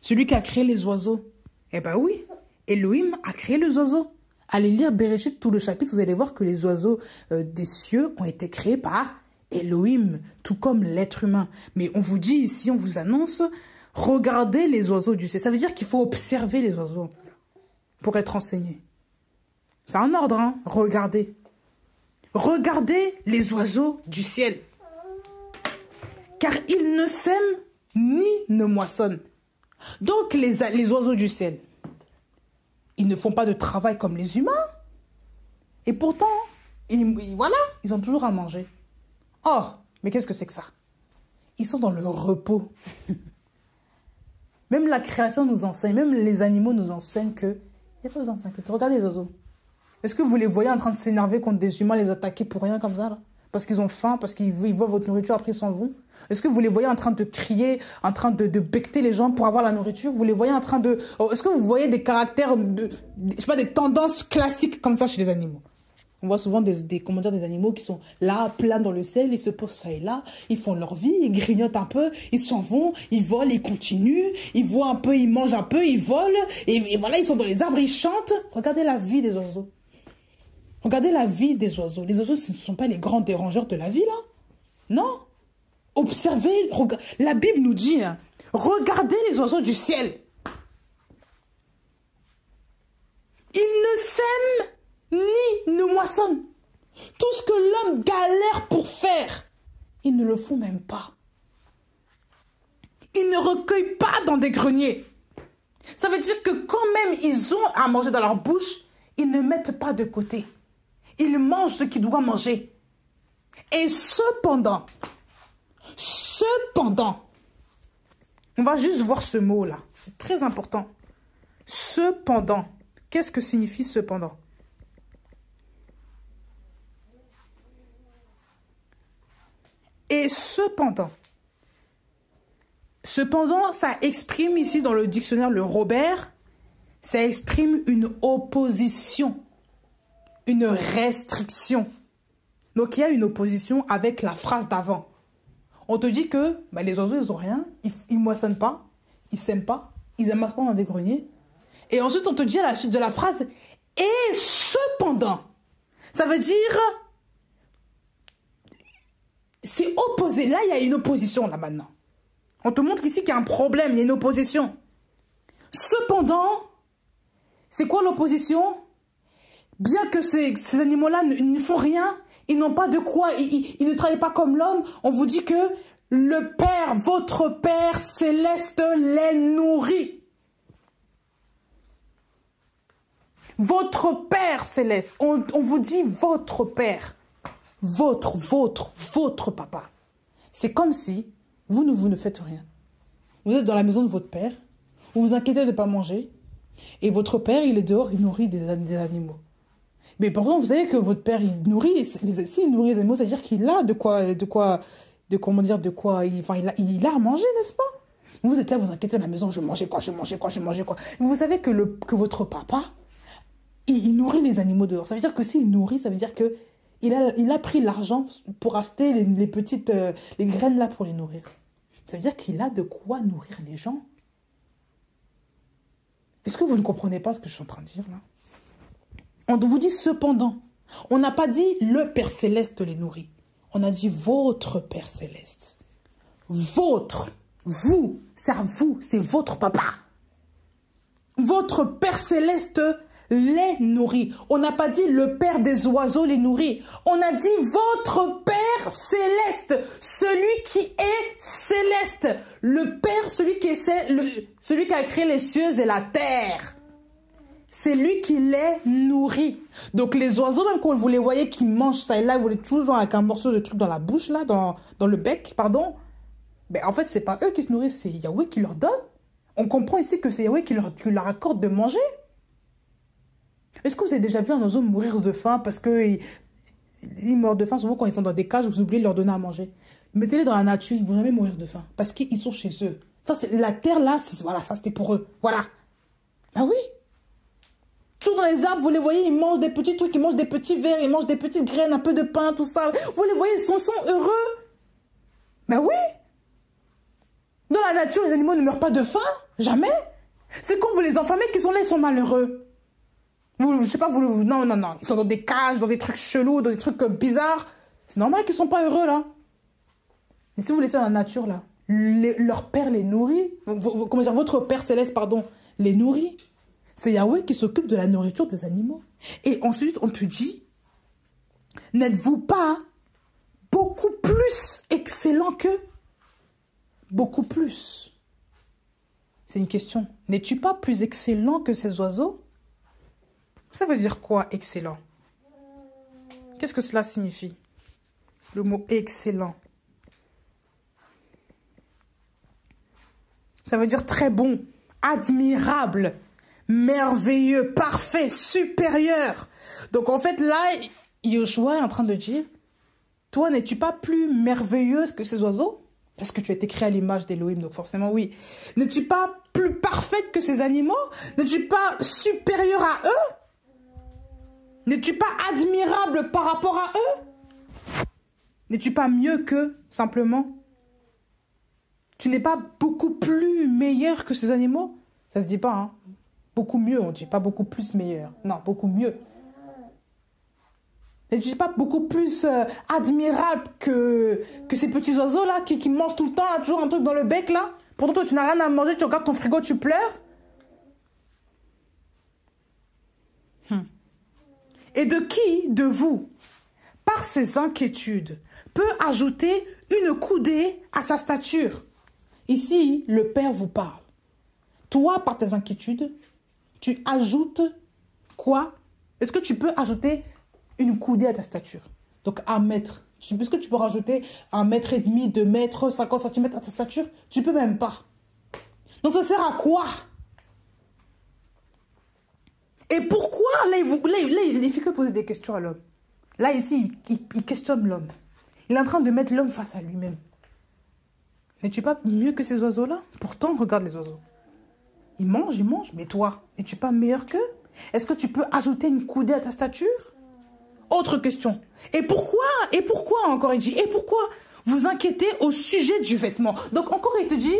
celui qui a créé les oiseaux. Eh bien oui, Elohim a créé les oiseaux. Allez lire Bereshit, tout le chapitre, vous allez voir que les oiseaux des cieux ont été créés par Elohim, tout comme l'être humain. Mais on vous dit ici, on vous annonce, regardez les oiseaux du ciel. Ça veut dire qu'il faut observer les oiseaux pour être enseigné. C'est un ordre, hein. Regardez. Regardez les oiseaux du ciel. Car ils ne sèment ni ne moissonnent. Donc les oiseaux du ciel, Ils ne font pas de travail comme les humains. Et pourtant, voilà, ils ont toujours à manger. Oh, mais qu'est-ce que c'est que ça? Ils sont dans le repos. Même la création nous enseigne, même les animaux nous enseignent que... Il n'y a pas besoin de s'inquiéter. Regardez les oiseaux. Est-ce que vous les voyez en train de s'énerver contre des humains, les attaquer pour rien comme ça là? Parce qu'ils ont faim, parce qu'ils voient votre nourriture, après ils s'en vont? Est-ce que vous les voyez en train de crier, en train de becqueter les gens pour avoir la nourriture? Vous les voyez en train de... Est-ce que vous voyez des caractères, je sais pas, des tendances classiques comme ça chez les animaux? On voit souvent comment dire, des animaux qui sont là, pleins dans le ciel, ils se posent ça et là, ils font leur vie, ils grignotent un peu, ils s'en vont, ils volent, ils continuent, ils voient un peu, ils mangent un peu, ils volent, et voilà, ils sont dans les arbres, ils chantent. Regardez la vie des oiseaux. Regardez la vie des oiseaux. Les oiseaux, ce ne sont pas les grands dérangeurs de la vie, là. Non. Observez, la Bible nous dit, hein, regardez les oiseaux du ciel. Ils ne sèment ni ne moissonnent. Tout ce que l'homme galère pour faire, ils ne le font même pas. Ils ne recueillent pas dans des greniers. Ça veut dire que quand même ils ont à manger dans leur bouche, ils ne mettent pas de côté. Ils mangent ce qu'ils doivent manger. Et cependant, on va juste voir ce mot-là. C'est très important. Cependant. Qu'est-ce que signifie cependant? Et cependant. Cependant, ça exprime ici dans le dictionnaire le Robert, ça exprime une opposition, une restriction. Donc il y a une opposition avec la phrase d'avant. On te dit que les oiseaux, ils n'ont rien, ils ne moissonnent pas, ils ne sèment pas, ils n'amassent pas dans des greniers. Et ensuite, on te dit à la suite de la phrase, et cependant. Ça veut dire, c'est opposé. Là, il y a une opposition, là, maintenant. On te montre ici qu'il y a un problème, il y a une opposition. Cependant, c'est quoi l'opposition? Bien que ces animaux-là ne font rien, ils n'ont pas de quoi, ils ne travaillent pas comme l'homme, on vous dit que le Père, votre Père céleste les nourrit. Votre Père céleste, on vous dit votre Père, votre papa. C'est comme si vous ne faites rien. Vous êtes dans la maison de votre Père, vous vous inquiétez de ne pas manger, et votre Père, il est dehors, il nourrit des animaux. Mais pourtant, vous savez que votre Père, il nourrit, s'il nourrit les animaux, ça veut dire qu'il a il a à manger, n'est-ce pas? Vous êtes là, vous inquiétez dans la maison, je mangeais quoi. Mais vous savez que votre papa, il nourrit les animaux dehors. Ça veut dire que s'il nourrit, ça veut dire que il a pris l'argent pour acheter les graines là pour les nourrir. Ça veut dire qu'il a de quoi nourrir les gens. Est-ce que vous ne comprenez pas ce que je suis en train de dire là? On vous dit cependant. On n'a pas dit le Père Céleste les nourrit. On a dit votre Père Céleste. Votre. Vous. C'est à vous. C'est votre papa. Votre Père Céleste les nourrit. On n'a pas dit le Père des oiseaux les nourrit. On a dit votre Père Céleste. Celui qui est céleste. Le Père, celui qui a créé les cieux et la terre. C'est lui qui les nourrit. Donc les oiseaux, même quand vous les voyez qui mangent ça et là, vous les toujours avec un morceau de truc dans la bouche, là, dans le bec, pardon. Ben, en fait, c'est pas eux qui se nourrissent, c'est Yahweh qui leur donne. On comprend ici que c'est Yahweh qui leur accorde de manger. Est-ce que vous avez déjà vu un oiseau mourir de faim parce qu'ils meurent de faim souvent quand ils sont dans des cages, vous oubliez de leur donner à manger. Mettez-les dans la nature, ils ne vont jamais mourir de faim parce qu'ils sont chez eux. Ça, la terre là, voilà, ça c'était pour eux. Voilà. Ah oui. Toujours dans les arbres, vous les voyez, ils mangent des petits trucs, ils mangent des petits vers, ils mangent des petites graines, un peu de pain, tout ça. Vous les voyez, ils sont heureux. Ben oui. Dans la nature, les animaux ne meurent pas de faim. Jamais. C'est quand vous les enfermez qu'ils sont là, ils sont malheureux. Je sais pas, non. Ils sont dans des cages, dans des trucs chelous, dans des trucs bizarres. C'est normal qu'ils sont pas heureux, là. Mais si vous laissez dans la nature, là, leur père les nourrit. Comment dire, votre Père Céleste, pardon, les nourrit. C'est Yahweh qui s'occupe de la nourriture des animaux. Et ensuite, on te dit, n'êtes-vous pas beaucoup plus excellent qu'eux? Beaucoup plus. C'est une question. N'es-tu pas plus excellent que ces oiseaux? Ça veut dire quoi, excellent? Qu'est-ce que cela signifie? Le mot excellent. Ça veut dire très bon, admirable, merveilleux, parfait, supérieur. Donc en fait là, Yoshua est en train de dire, toi n'es-tu pas plus merveilleuse que ces oiseaux? Parce que tu as été créée à l'image d'Élohim, donc forcément oui. N'es-tu pas plus parfaite que ces animaux? N'es-tu pas supérieure à eux? N'es-tu pas admirable par rapport à eux? N'es-tu pas mieux qu'eux, simplement? Tu n'es pas beaucoup plus meilleur que ces animaux? Ça se dit pas, hein. Beaucoup mieux, on dit. Pas beaucoup plus meilleur. Non, beaucoup mieux. N'es-tu pas beaucoup plus admirable que ces petits oiseaux-là qui mangent tout le temps, toujours un truc dans le bec, là? Pourtant, toi, tu n'as rien à manger, tu regardes ton frigo, tu pleures? Et de qui, de vous, par ses inquiétudes, peut ajouter une coudée à sa stature? Ici, le Père vous parle. Toi, par tes inquiétudes, tu ajoutes quoi? Est-ce que tu peux ajouter une coudée à ta stature? Donc, 1 mètre. Est-ce que tu peux rajouter 1,5 mètre, 2 mètres, 50 cm à ta stature? Tu peux même pas. Donc, ça sert à quoi? Et pourquoi, là, il ne fait que poser des questions à l'homme. Là, ici, il questionne l'homme. Il est en train de mettre l'homme face à lui-même. N'es-tu pas mieux que ces oiseaux-là? Pourtant, regarde les oiseaux. Ils mangent, mais toi, n'es-tu pas meilleur qu'eux? Est-ce que tu peux ajouter une coudée à ta stature? Autre question. Et pourquoi, encore il dit, et pourquoi vous inquiétez au sujet du vêtement? Donc encore il te dit,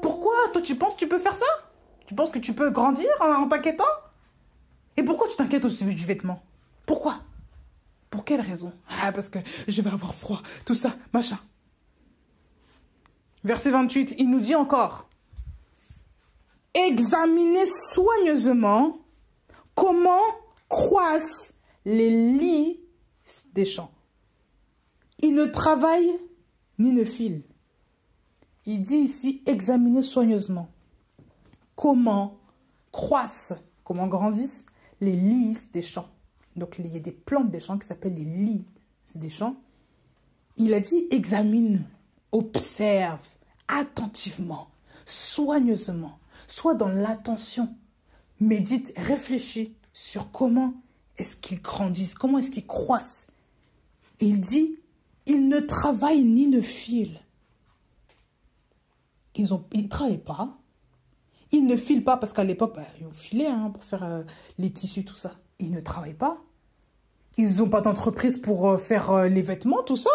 pourquoi toi tu penses que tu peux faire ça? Tu penses que tu peux grandir en t'inquiétant? Et pourquoi tu t'inquiètes au sujet du vêtement? Pourquoi? Pour quelle raison? Ah, parce que je vais avoir froid, tout ça, machin. Verset 28, il nous dit encore, examinez soigneusement comment croissent les lys des champs. Ils ne travaillent ni ne filent. Il dit ici, examinez soigneusement comment croissent, comment grandissent les lys des champs. Donc il y a des plantes des champs qui s'appellent les lys des champs. Il a dit, examine, observe attentivement, soigneusement, sois dans l'attention, médite, réfléchis sur comment est-ce qu'ils grandissent, comment est-ce qu'ils croissent. Et il dit, ils ne travaillent ni ne filent. Ils ne travaillent pas. Ils ne filent pas parce qu'à l'époque, ils ont filé pour faire les tissus, tout ça. Ils ne travaillent pas. Ils n'ont pas d'entreprise pour faire les vêtements, tout ça.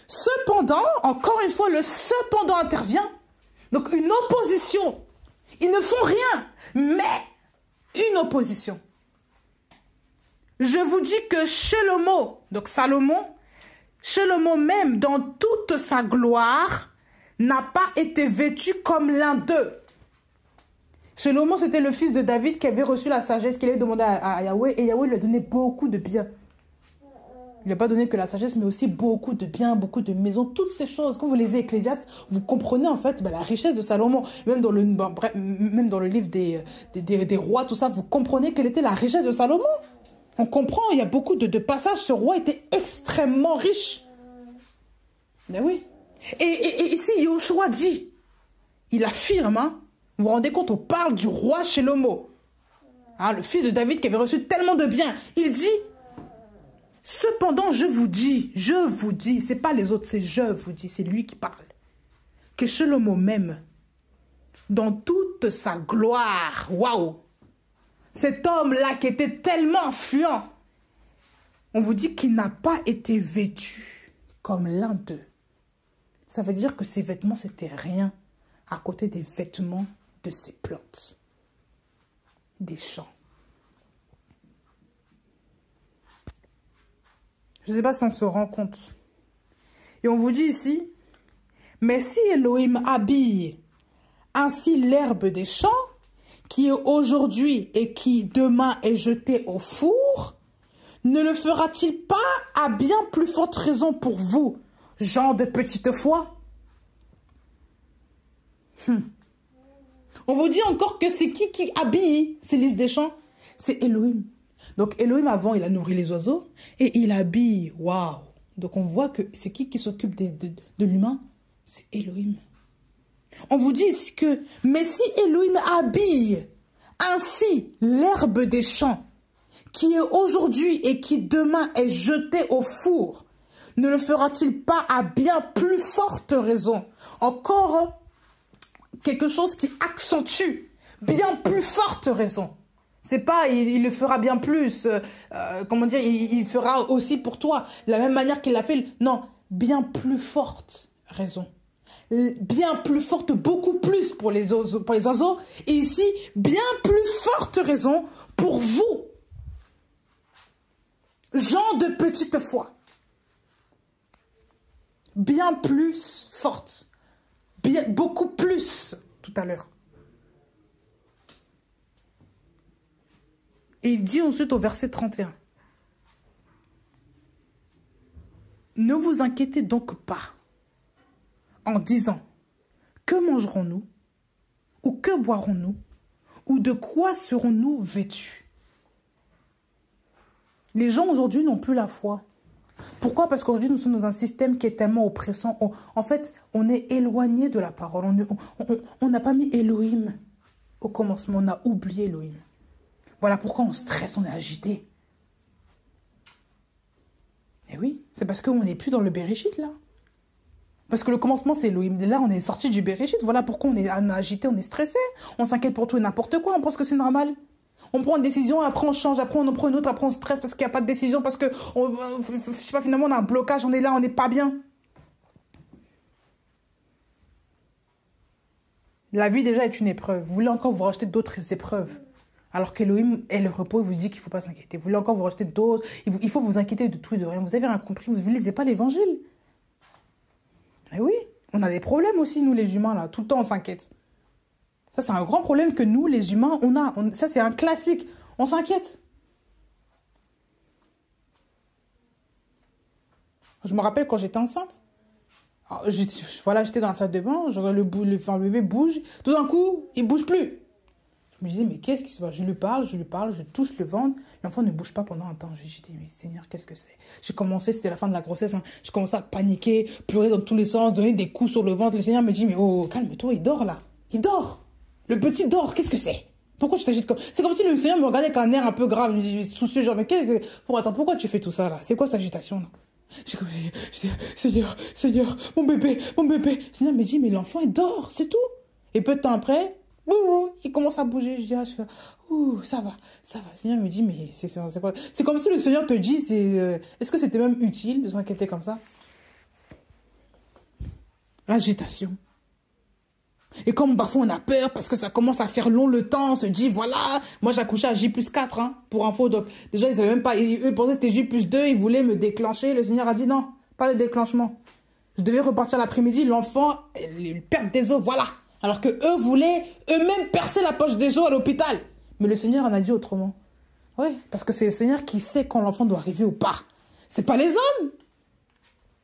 Cependant, encore une fois, le cependant intervient. Donc une opposition. Ils ne font rien, mais une opposition. Je vous dis que Shlomo, donc Salomon, Shlomo même dans toute sa gloire, n'a pas été vêtu comme l'un d'eux. Shlomo, c'était le fils de David qui avait reçu la sagesse qu'il avait demandé à Yahweh, et Yahweh lui a donné beaucoup de biens. Il n'a pas donné que la sagesse, mais aussi beaucoup de biens, beaucoup de maisons, toutes ces choses. Quand vous lisez Ecclésiaste, vous comprenez en fait la richesse de Salomon. Même dans le livre des rois, tout ça, vous comprenez quelle était la richesse de Salomon. On comprend, il y a beaucoup de passages. Ce roi était extrêmement riche. Mais oui. Et ici, Yoshua dit, il affirme, vous vous rendez compte, on parle du roi Shlomo, le fils de David qui avait reçu tellement de biens. Il dit, cependant, je vous dis, c'est pas les autres, c'est je vous dis, c'est lui qui parle, que Shlomo même, dans toute sa gloire, waouh, cet homme-là qui était tellement influent, on vous dit qu'il n'a pas été vêtu comme l'un d'eux. Ça veut dire que ses vêtements, c'était rien à côté des vêtements de ces plantes, des champs. Je ne sais pas si on se rend compte. Et on vous dit ici, mais si Elohim habille ainsi l'herbe des champs, qui est aujourd'hui et qui demain est jetée au four, ne le fera-t-il pas à bien plus forte raison pour vous, gens de petite foi? On vous dit encore que c'est qui habille ces lys des champs? c'est Elohim. Donc Elohim, avant, il a nourri les oiseaux et il habille. Waouh! Donc on voit que c'est qui s'occupe de l'humain? C'est Elohim. On vous dit ici que, mais si Elohim habille ainsi l'herbe des champs, qui est aujourd'hui et qui demain est jetée au four, ne le fera-t-il pas à bien plus forte raison? Encore quelque chose qui accentue bien plus forte raison. C'est pas, il le fera bien plus, comment dire, il fera aussi pour toi, de la même manière qu'il l'a fait. Non, bien plus forte raison. Bien plus forte, beaucoup plus pour les oiseaux. Et ici, bien plus forte raison pour vous. Gens de petite foi. Bien plus forte. Beaucoup plus, tout à l'heure. Et il dit ensuite au verset 31. Ne vous inquiétez donc pas en disant, que mangerons-nous? Ou que boirons-nous? Ou de quoi serons-nous vêtus? Les gens aujourd'hui n'ont plus la foi. Pourquoi? Parce qu'aujourd'hui, nous sommes dans un système qui est tellement oppressant. En fait, on est éloigné de la parole. On n'a pas mis Elohim au commencement. On a oublié Elohim. Voilà pourquoi on stresse, on est agité. Et oui, c'est parce qu'on n'est plus dans le Bereshit, là. Parce que le commencement, c'est Elohim. Là, on est sorti du Bereshit. Voilà pourquoi on est agité, on est stressé. On s'inquiète pour tout et n'importe quoi. On pense que c'est normal. On prend une décision, après on change, après on en prend une autre, après on stresse parce qu'il n'y a pas de décision, parce que, je sais pas, finalement, on a un blocage, on est là, on n'est pas bien. La vie, déjà, est une épreuve. Vous voulez encore vous racheter d'autres épreuves. Alors qu'Elohim est le repos, il vous dit qu'il ne faut pas s'inquiéter. Vous voulez encore vous racheter d'autres. Il faut vous inquiéter de tout et de rien. Vous avez rien compris, vous ne lisez pas l'évangile. Mais oui, on a des problèmes aussi, nous les humains, là. Tout le temps, on s'inquiète. Ça, c'est un grand problème que nous, les humains, on a. Ça, c'est un classique. On s'inquiète. Je me rappelle quand j'étais enceinte. J'étais dans la salle de bain, le bébé bouge. Tout d'un coup, il ne bouge plus. Je me disais, mais qu'est-ce qui se passe? Je lui parle, je touche le ventre. L'enfant ne bouge pas pendant un temps. J'ai dit, mais Seigneur, qu'est-ce que c'est? J'ai commencé, c'était la fin de la grossesse. Hein. J'ai commencé à paniquer, pleurer dans tous les sens, donner des coups sur le ventre. Le Seigneur me dit, mais oh, calme-toi, il dort là. Il dort. Le petit dort, qu'est-ce que c'est? Pourquoi tu t'agites comme... C'est comme si le Seigneur me regardait avec un air un peu grave. Je me dis, soucieux, genre, mais qu'est-ce que... Pourquoi tu fais tout ça là? C'est quoi cette agitation là? J'ai dit, Seigneur, mon bébé. Le Seigneur me dit, mais l'enfant, il dort, c'est tout. Et peu de temps après... il commence à bouger. Je dis, ça va. Le Seigneur me dit, mais c'est quoi? C'est comme si le Seigneur te dit, est-ce que c'était même utile de s'inquiéter comme ça? L'agitation. Et comme parfois on a peur parce que ça commence à faire long le temps, on se dit, voilà, moi j'ai accouché à J+4, hein, pour info. Donc déjà, ils savaient même pas, eux pensaient que c'était J+2, ils voulaient me déclencher. Le Seigneur a dit, non, pas de déclenchement. Je devais repartir l'après-midi, l'enfant, il perd des os, voilà. Alors que eux voulaient eux-mêmes percer la poche des os à l'hôpital. Mais le Seigneur en a dit autrement. Oui, parce que c'est le Seigneur qui sait quand l'enfant doit arriver ou pas. C'est pas les hommes.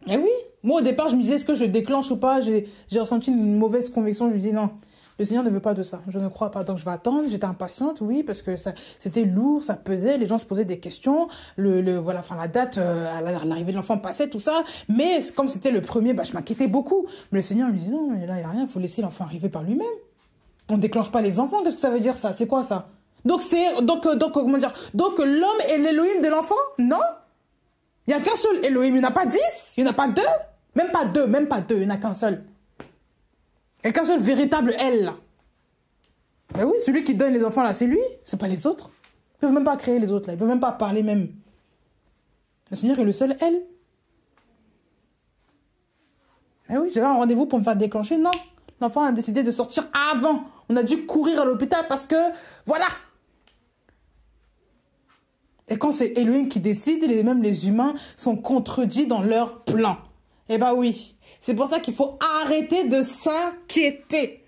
Eh oui. Moi, au départ, je me disais, est-ce que je déclenche ou pas? J'ai ressenti une mauvaise conviction. Je me dis, non, le Seigneur ne veut pas de ça. Je ne crois pas. Donc, je vais attendre. J'étais impatiente, oui, parce que c'était lourd, ça pesait. Les gens se posaient des questions. Voilà, enfin, la date, l'arrivée de l'enfant passait, tout ça. Mais comme c'était le premier, je m'inquiétais beaucoup. Mais le Seigneur me dit, non, mais là, il n'y a rien. Il faut laisser l'enfant arriver par lui-même. On ne déclenche pas les enfants. Qu'est-ce que ça veut dire, ça? C'est quoi, ça? Donc, comment dire? Donc, l'homme est l'Élohim de l'enfant? Non. Il n'y a qu'un seul Elohim. Il n'y en a pas 10. Il n'y en a pas 2. Même pas deux. Il n'y en a qu'un seul. Il n'y a qu'un seul véritable elle, là. Ben oui, celui qui donne les enfants, là, c'est lui. C'est pas les autres. Ils ne peuvent même pas créer les autres, là. Ils ne peuvent même pas parler, même. Le Seigneur est le seul elle. Ben oui, j'avais un rendez-vous pour me faire déclencher. Non. L'enfant a décidé de sortir avant. On a dû courir à l'hôpital parce que, voilà. Et quand c'est Elohim qui décide, même les humains sont contredits dans leur plan. Eh ben oui, c'est pour ça qu'il faut arrêter de s'inquiéter.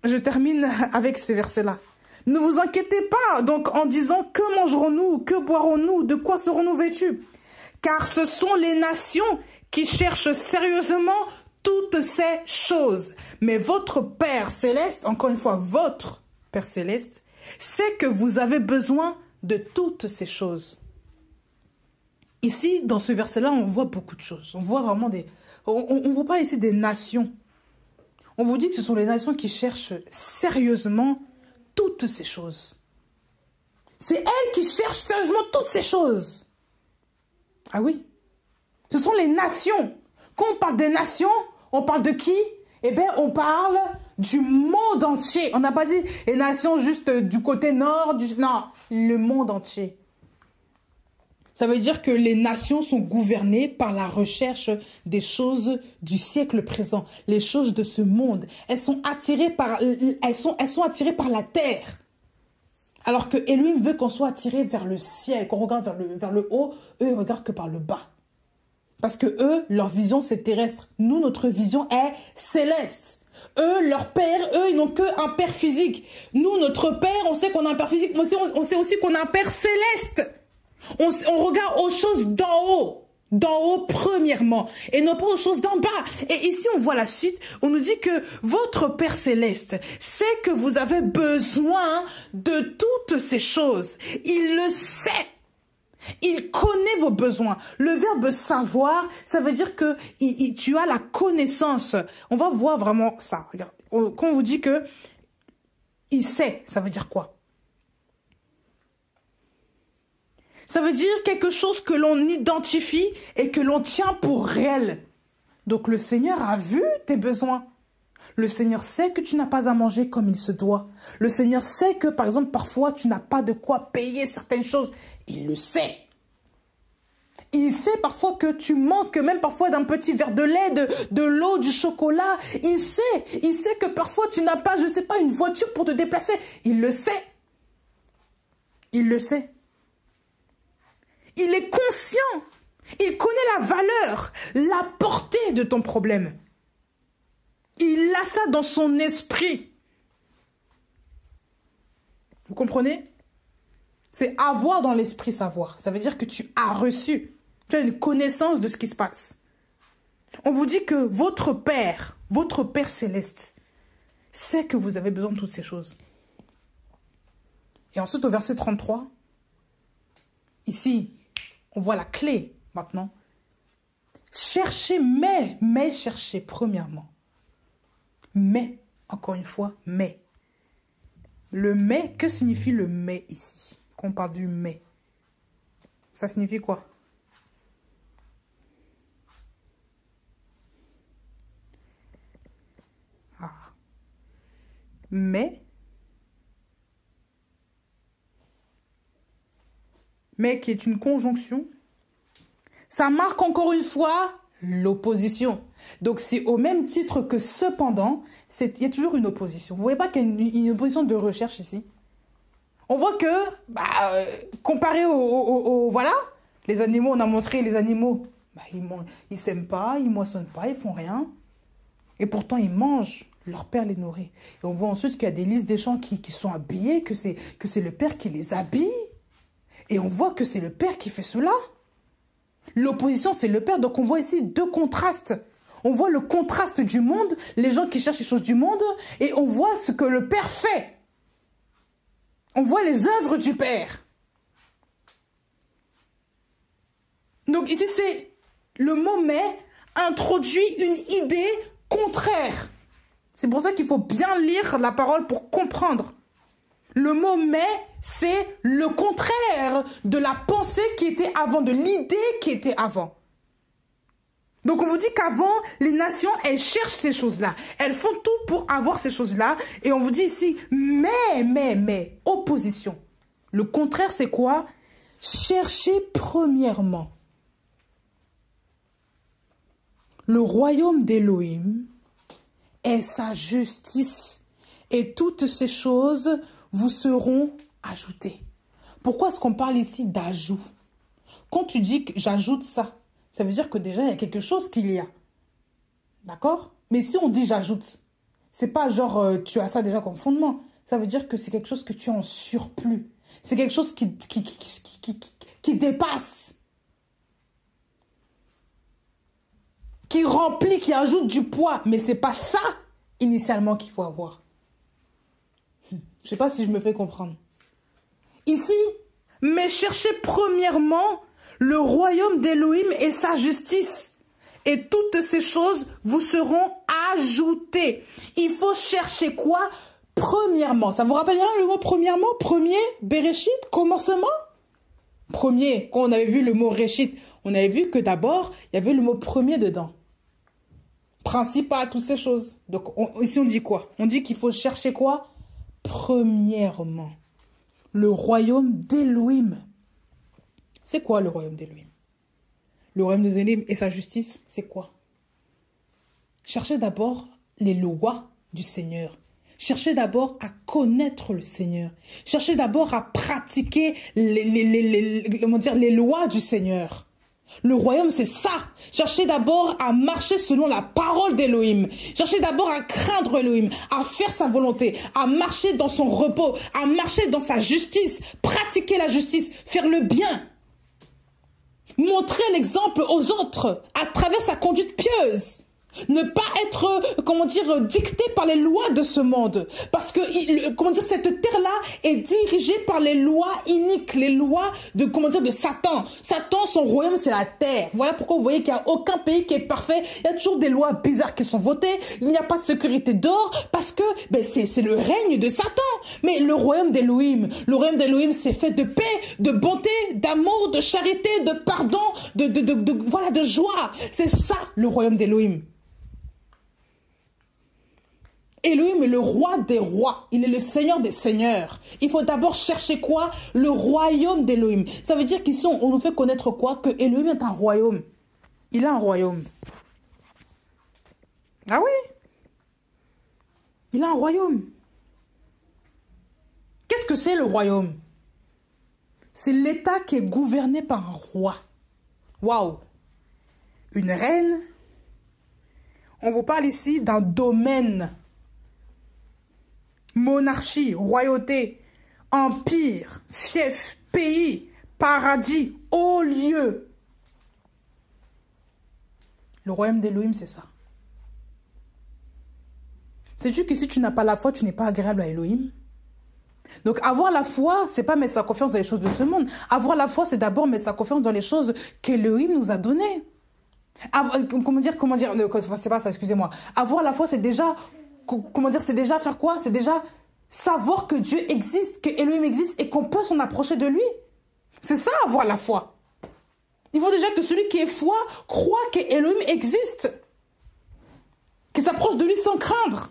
Je termine avec ces versets-là. Ne vous inquiétez pas, donc, en disant, que mangerons-nous, que boirons-nous, de quoi serons-nous vêtus? Car ce sont les nations qui cherchent sérieusement toutes ces choses. Mais votre Père Céleste, encore une fois, votre Père Céleste, sait que vous avez besoin de toutes ces choses. Ici, dans ce verset-là, on voit beaucoup de choses. On voit vraiment des... On ne voit pas ici des nations. On vous dit que ce sont les nations qui cherchent sérieusement toutes ces choses. C'est elles qui cherchent sérieusement toutes ces choses. Ah oui. Ce sont les nations. Quand on parle des nations, on parle de qui? Eh bien, on parle du monde entier. On n'a pas dit les nations juste du côté nord. Non, le monde entier. Ça veut dire que les nations sont gouvernées par la recherche des choses du siècle présent, les choses de ce monde. Elles sont attirées par la terre. Alors que Elohim veut qu'on soit attiré vers le ciel, qu'on regarde vers le haut, eux ils regardent que par le bas. Parce que eux, leur vision c'est terrestre. Nous, notre vision est céleste. Eux, leur père, eux, ils n'ont qu'un père physique. Nous, notre père, on sait qu'on a un père physique, mais on sait aussi qu'on a un père céleste. On regarde aux choses d'en haut premièrement, et non pas aux choses d'en bas. Et ici, on voit la suite, on nous dit que votre Père Céleste sait que vous avez besoin de toutes ces choses. Il le sait. Il connaît vos besoins. Le verbe savoir, ça veut dire que tu as la connaissance. On va voir vraiment ça. Regarde, quand on vous dit que il sait, ça veut dire quoi? Ça veut dire quelque chose que l'on identifie et que l'on tient pour réel. Donc le Seigneur a vu tes besoins. Le Seigneur sait que tu n'as pas à manger comme il se doit. Le Seigneur sait que, par exemple, parfois, tu n'as pas de quoi payer certaines choses. Il le sait. Il sait parfois que tu manques même parfois d'un petit verre de lait, de l'eau, du chocolat. Il sait que parfois tu n'as pas, je ne sais pas, une voiture pour te déplacer. Il le sait. Il le sait. Il est conscient. Il connaît la valeur, la portée de ton problème. Il a ça dans son esprit. Vous comprenez? C'est avoir dans l'esprit savoir. Ça veut dire que tu as reçu. Tu as une connaissance de ce qui se passe. On vous dit que votre Père Céleste, sait que vous avez besoin de toutes ces choses. Et ensuite, au verset 33, ici, on voit la clé maintenant. Cherchez, mais cherchez premièrement. Mais, encore une fois, mais. Le mais, que signifie le mais ici? Quand on parle du mais, ça signifie quoi? Ah. Mais qui est une conjonction, ça marque encore une fois l'opposition. Donc c'est au même titre que cependant, il y a toujours une opposition. Vous voyez pas qu'il y a une opposition de recherche ici? On voit que, comparé voilà, les animaux, on a montré les animaux, ils s'aiment pas, ils moissonnent pas, ils font rien. Et pourtant, ils mangent, leur père les nourrit. Et on voit ensuite qu'il y a des listes des gens qui sont habillés, que c'est le père qui les habille. Et on voit que c'est le père qui fait cela. L'opposition, c'est le père. Donc on voit ici deux contrastes. On voit le contraste du monde, les gens qui cherchent les choses du monde, et on voit ce que le père fait. On voit les œuvres du père. Donc ici, c'est le mot « mais » introduit une idée contraire. C'est pour ça qu'il faut bien lire la parole pour comprendre. Le mot « mais », c'est le contraire de la pensée qui était avant, de l'idée qui était avant. Donc on vous dit qu'avant, les nations, elles cherchent ces choses-là. Elles font tout pour avoir ces choses-là. Et on vous dit ici, mais, opposition. Le contraire, c'est quoi? Cherchez premièrement le royaume d'Élohim et sa justice. Et toutes ces choses vous seront ajoutées. Pourquoi est-ce qu'on parle ici d'ajout? Quand tu dis que j'ajoute ça, ça veut dire que déjà, il y a quelque chose qu'il y a. D'accord? Mais si on dit j'ajoute, c'est pas genre tu as ça déjà comme fondement. Ça veut dire que c'est quelque chose que tu as en surplus. C'est quelque chose qui dépasse. Qui remplit, qui ajoute du poids. Mais c'est pas ça, initialement, qu'il faut avoir. Je sais pas si je me fais comprendre. Ici, mais cherchez premièrement le royaume d'Élohim et sa justice. Et toutes ces choses vous seront ajoutées. Il faut chercher quoi? Premièrement. Ça vous rappelle bien le mot premièrement? Premier, Bereshit, commencement? Premier, quand on avait vu le mot Réchit, on avait vu que d'abord, il y avait le mot premier dedans. Principal, toutes ces choses. Donc ici on dit quoi? On dit qu'il faut chercher quoi? Premièrement. Le royaume d'Élohim. C'est quoi le royaume d'Élohim? Le royaume d'Élohim et sa justice, c'est quoi? Cherchez d'abord les lois du Seigneur. Cherchez d'abord à connaître le Seigneur. Cherchez d'abord à pratiquer les lois du Seigneur. Le royaume, c'est ça. Cherchez d'abord à marcher selon la parole d'Élohim. Cherchez d'abord à craindre Élohim, à faire sa volonté, à marcher dans son repos, à marcher dans sa justice, pratiquer la justice, faire le bien. Montrer l'exemple aux autres à travers sa conduite pieuse. Ne pas être, comment dire, dicté par les lois de ce monde. Parce que, comment dire, cette terre-là est dirigée par les lois iniques, les lois de, comment dire, de Satan. Satan, son royaume, c'est la terre. Voilà pourquoi vous voyez qu'il n'y a aucun pays qui est parfait. Il y a toujours des lois bizarres qui sont votées. Il n'y a pas de sécurité dehors parce que, ben, c'est le règne de Satan. Mais le royaume d'Élohim, c'est fait de paix, de bonté, d'amour, de charité, de pardon, voilà, de joie. C'est ça, le royaume d'Élohim. Elohim est le roi des rois. Il est le seigneur des seigneurs. Il faut d'abord chercher quoi? Le royaume d'Elohim. Ça veut dire qu'ici, on nous fait connaître quoi? Que Elohim est un royaume. Il a un royaume. Ah oui? Il a un royaume. Qu'est-ce que c'est le royaume? C'est l'État qui est gouverné par un roi. Waouh! Une reine. On vous parle ici d'un domaine. Monarchie, royauté, empire, fief, pays, paradis, haut lieu. Le royaume d'Élohim, c'est ça. Sais-tu que si tu n'as pas la foi, tu n'es pas agréable à Elohim? Donc avoir la foi, c'est pas mettre sa confiance dans les choses de ce monde. Avoir la foi, c'est d'abord mettre sa confiance dans les choses qu'Elohim nous a données. Comment dire, c'est pas ça, excusez-moi. Avoir la foi, c'est déjà... Comment dire, c'est déjà faire quoi? C'est déjà savoir que Dieu existe, que Elohim existe et qu'on peut s'en approcher de lui. C'est ça, avoir la foi. Il faut déjà que celui qui est foi croit que Elohim existe. Qu'il s'approche de lui sans craindre.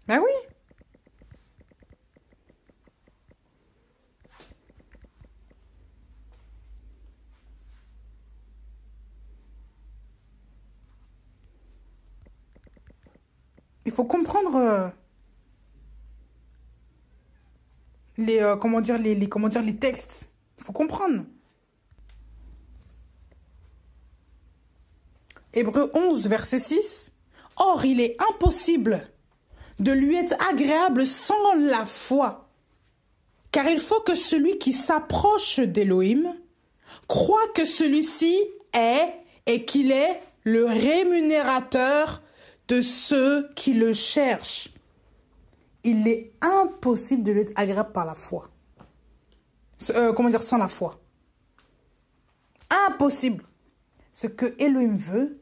Ben oui. Il faut comprendre les textes. Il faut comprendre. Hébreux 11, verset 6. Or, il est impossible de lui être agréable sans la foi. Car il faut que celui qui s'approche d'Élohim croit que celui-ci est et qu'il est le rémunérateur de ceux qui le cherchent. Il est impossible de lui être agréable par la foi. Sans la foi. Impossible. Ce que Elohim veut,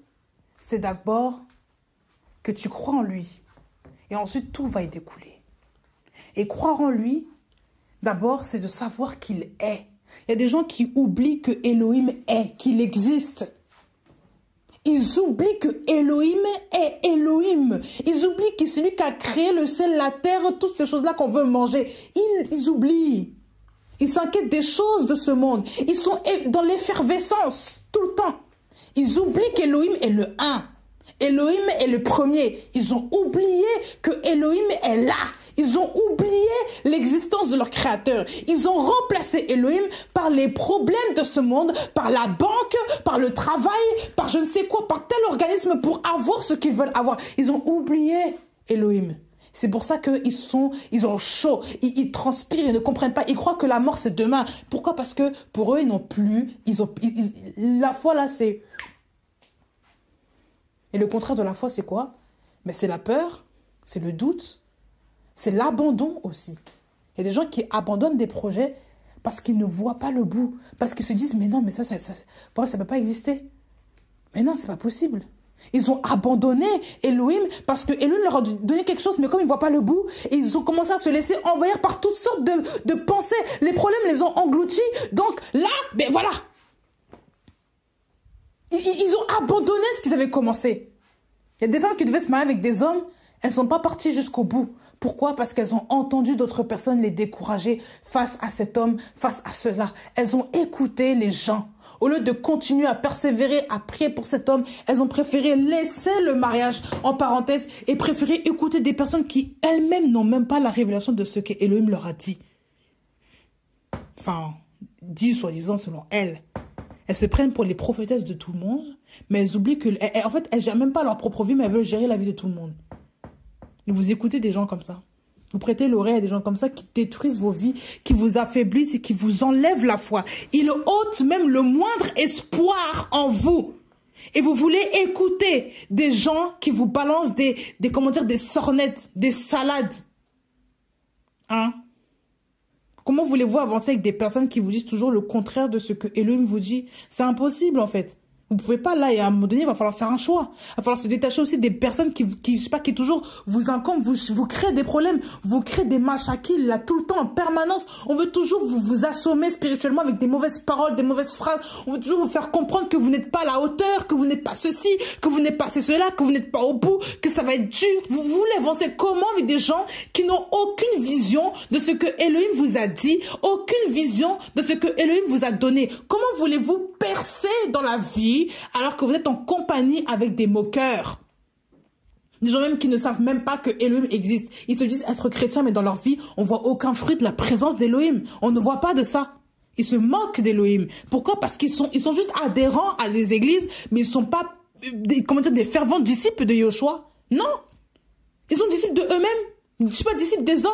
c'est d'abord que tu crois en lui. Et ensuite, tout va y découler. Et croire en lui, d'abord, c'est de savoir qu'il est. Il y a des gens qui oublient que Elohim est, qu'il existe. Ils oublient que Elohim est Elohim. Ils oublient que c'est lui qui a créé le ciel, la terre, toutes ces choses-là qu'on veut manger. Ils oublient. Ils s'inquiètent des choses de ce monde. Ils sont dans l'effervescence tout le temps. Ils oublient qu'Elohim est le un. Elohim est le premier. Ils ont oublié que Elohim est là. Ils ont oublié l'existence de leur créateur. Ils ont remplacé Elohim par les problèmes de ce monde, par la banque, par le travail, par je ne sais quoi, par tel organisme pour avoir ce qu'ils veulent avoir. Ils ont oublié Elohim. C'est pour ça ils ont chaud, ils transpirent, ils ne comprennent pas. Ils croient que la mort c'est demain. Pourquoi? Parce que pour eux, ils n'ont plus, la foi là c'est... Et le contraire de la foi, c'est quoi? Mais c'est la peur, c'est le doute, c'est l'abandon aussi. Il y a des gens qui abandonnent des projets parce qu'ils ne voient pas le bout, parce qu'ils se disent, mais non, mais ça pour moi, ça ne peut pas exister. Mais non, c'est pas possible. Ils ont abandonné Elohim parce que Elohim leur a donné quelque chose, mais comme ils ne voient pas le bout, ils ont commencé à se laisser envahir par toutes sortes de pensées. Les problèmes les ont engloutis. Donc là, ben voilà. Ils ont abandonné ce qu'ils avaient commencé. Il y a des femmes qui devaient se marier avec des hommes, elles ne sont pas parties jusqu'au bout. Pourquoi? Parce qu'elles ont entendu d'autres personnes les décourager face à cet homme, face à cela. Elles ont écouté les gens. Au lieu de continuer à persévérer, à prier pour cet homme, elles ont préféré laisser le mariage en parenthèse et préféré écouter des personnes qui elles-mêmes n'ont même pas la révélation de ce qu'Elohim leur a dit. Enfin, dit soi-disant selon elles. Elles se prennent pour les prophétesses de tout le monde, mais elles oublient en fait, elles ne gèrent même pas leur propre vie, mais elles veulent gérer la vie de tout le monde. Et vous écoutez des gens comme ça. Vous prêtez l'oreille à des gens comme ça qui détruisent vos vies, qui vous affaiblissent et qui vous enlèvent la foi. Ils ôtent même le moindre espoir en vous. Et vous voulez écouter des gens qui vous balancent des sornettes, des salades. Hein? Comment voulez-vous avancer avec des personnes qui vous disent toujours le contraire de ce que Elohim vous dit? C'est impossible en fait. Vous ne pouvez pas là, et à un moment donné, il va falloir faire un choix. Il va falloir se détacher aussi des personnes qui je sais pas, qui toujours vous encombrent, vous créent des problèmes, vous créez des machakils, là, tout le temps, en permanence. On veut toujours vous assommer spirituellement avec des mauvaises paroles, des mauvaises phrases. On veut toujours vous faire comprendre que vous n'êtes pas à la hauteur, que vous n'êtes pas ceci, que vous n'êtes pas cela, que vous n'êtes pas au bout, que ça va être dur. Vous voulez avancer comment avec des gens qui n'ont aucune vision de ce que Elohim vous a dit, aucune vision de ce que Elohim vous a donné? Comment voulez-vous percer dans la vie alors que vous êtes en compagnie avec des moqueurs? Des gens même qui ne savent même pas que Elohim existe. Ils se disent être chrétiens, mais dans leur vie, on voit aucun fruit de la présence d'Elohim. On ne voit pas de ça. Ils se moquent d'Elohim. Pourquoi? Parce qu'ils sont juste adhérents à des églises, mais ils ne sont pas des fervents disciples de Yoshua. Non. Ils sont disciples de eux-mêmes. Je ne suis pas disciples des hommes.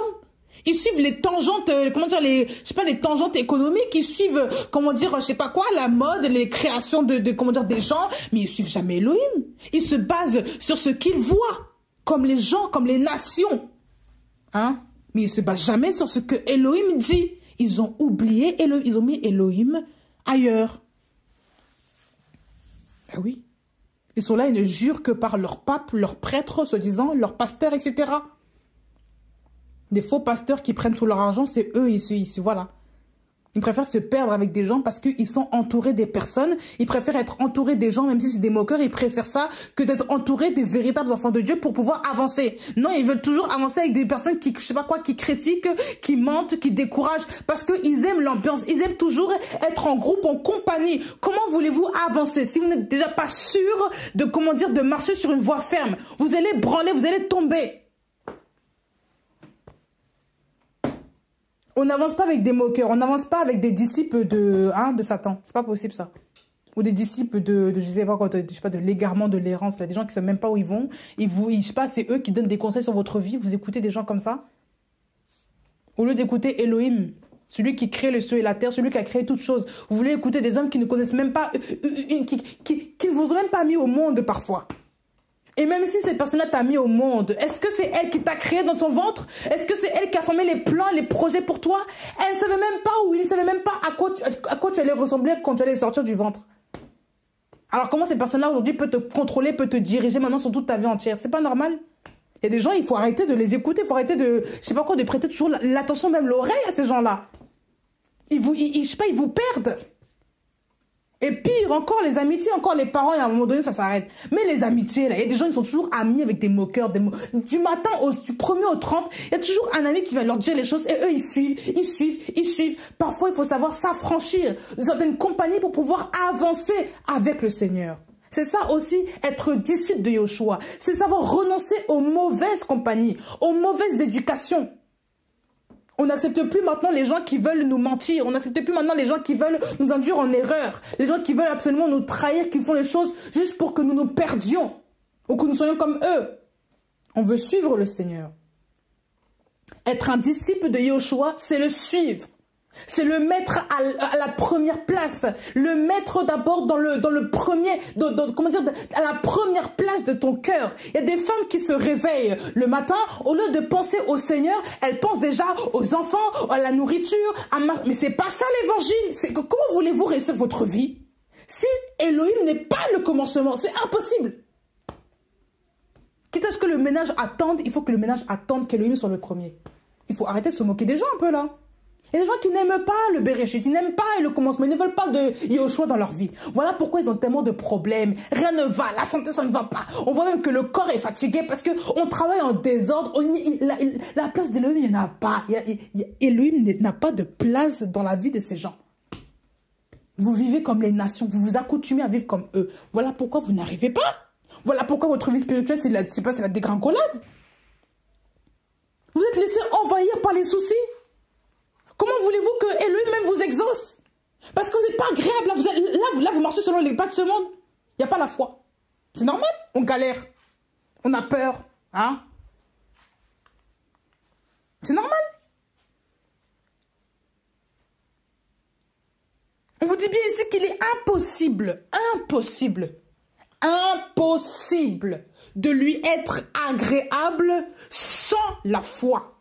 Ils suivent les tangentes, les tangentes économiques, ils suivent, je sais pas quoi, la mode, les créations des gens, mais ils suivent jamais Elohim. Ils se basent sur ce qu'ils voient, comme les gens, comme les nations. Hein? Mais ils se basent jamais sur ce que Elohim dit. Ils ont oublié Elohim, ils ont mis Elohim ailleurs. Ben oui. Ils sont là, ils ne jurent que par leur pape, leur prêtre, soi-disant, leur pasteur, etc. Des faux pasteurs qui prennent tout leur argent, c'est eux, voilà. Ils préfèrent se perdre avec des gens parce qu'ils sont entourés des personnes. Ils préfèrent être entourés des gens, même si c'est des moqueurs, ils préfèrent ça que d'être entourés des véritables enfants de Dieu pour pouvoir avancer. Non, ils veulent toujours avancer avec des personnes qui, je sais pas quoi, qui critiquent, qui mentent, qui découragent, parce qu'ils aiment l'ambiance. Ils aiment toujours être en groupe, en compagnie. Comment voulez-vous avancer si vous n'êtes déjà pas sûr de marcher sur une voie ferme? Vous allez branler, vous allez tomber. On n'avance pas avec des moqueurs, on n'avance pas avec des disciples de Satan. C'est pas possible ça. Ou des disciples de l'égarement, de l'errance. Il y a des gens qui ne savent même pas où ils vont. Je sais pas, c'est eux qui donnent des conseils sur votre vie. Vous écoutez des gens comme ça. Au lieu d'écouter Elohim, celui qui crée le ciel et la terre, celui qui a créé toutes choses. Vous voulez écouter des hommes qui ne connaissent même pas, qui ne vous ont même pas mis au monde parfois. Et même si cette personne-là t'a mis au monde, est-ce que c'est elle qui t'a créé dans ton ventre? Est-ce que c'est elle qui a formé les plans, les projets pour toi? Elle ne savait même pas il ne savait même pas à quoi tu allais ressembler quand tu allais sortir du ventre. Alors comment cette personne-là aujourd'hui peut te contrôler, peut te diriger maintenant sur toute ta vie entière? C'est pas normal. Il y a des gens, il faut arrêter de les écouter, il faut arrêter de prêter toujours l'attention, même l'oreille à ces gens-là. Ils vous perdent. Et pire encore, les amitiés, encore les parents, et à un moment donné, ça s'arrête. Mais les amitiés, là, il y a des gens, ils sont toujours amis avec des moqueurs, du matin du 1er au 30, il y a toujours un ami qui va leur dire les choses, et eux, ils suivent. Parfois, il faut savoir s'affranchir de certaines compagnies pour pouvoir avancer avec le Seigneur. C'est ça aussi, être disciple de Yoshua. C'est savoir renoncer aux mauvaises compagnies, aux mauvaises éducations. On n'accepte plus maintenant les gens qui veulent nous mentir. On n'accepte plus maintenant les gens qui veulent nous induire en erreur. Les gens qui veulent absolument nous trahir, qui font les choses juste pour que nous nous perdions. Ou que nous soyons comme eux. On veut suivre le Seigneur. Être un disciple de Yoshua, c'est le suivre. C'est le mettre à la première place. Le mettre d'abord dans le premier, comment dire, à la première place de ton cœur. Il y a des femmes qui se réveillent le matin, au lieu de penser au Seigneur, elles pensent déjà aux enfants, à la nourriture, mais c'est pas ça l'évangile. Comment voulez-vous réussir votre vie si Elohim n'est pas le commencement? C'est impossible. Quitte à ce que le ménage attende, il faut que le ménage attende qu'Elohim soit le premier. Il faut arrêter de se moquer des gens un peu là. Il y a des gens qui n'aiment pas le Bereshit, ils n'aiment pas le commencement, ils ne veulent pas de Yehoshua dans leur vie. Voilà pourquoi ils ont tellement de problèmes. Rien ne va, la santé ça ne va pas. On voit même que le corps est fatigué parce qu'on travaille en désordre. La place d'Elohim, il n'y en a pas. Elohim n'a pas de place dans la vie de ces gens. Vous vivez comme les nations, vous vous accoutumez à vivre comme eux. Voilà pourquoi vous n'arrivez pas. Voilà pourquoi votre vie spirituelle, c'est la dégringolade. Vous êtes laissé envahir par les soucis. Comment voulez-vous que Elohim même vous exauce? Parce que vous n'êtes pas agréable. Là, vous marchez selon les pas de ce monde. Il n'y a pas la foi. C'est normal. On galère. On a peur. Hein? C'est normal. On vous dit bien ici qu'il est impossible de lui être agréable sans la foi.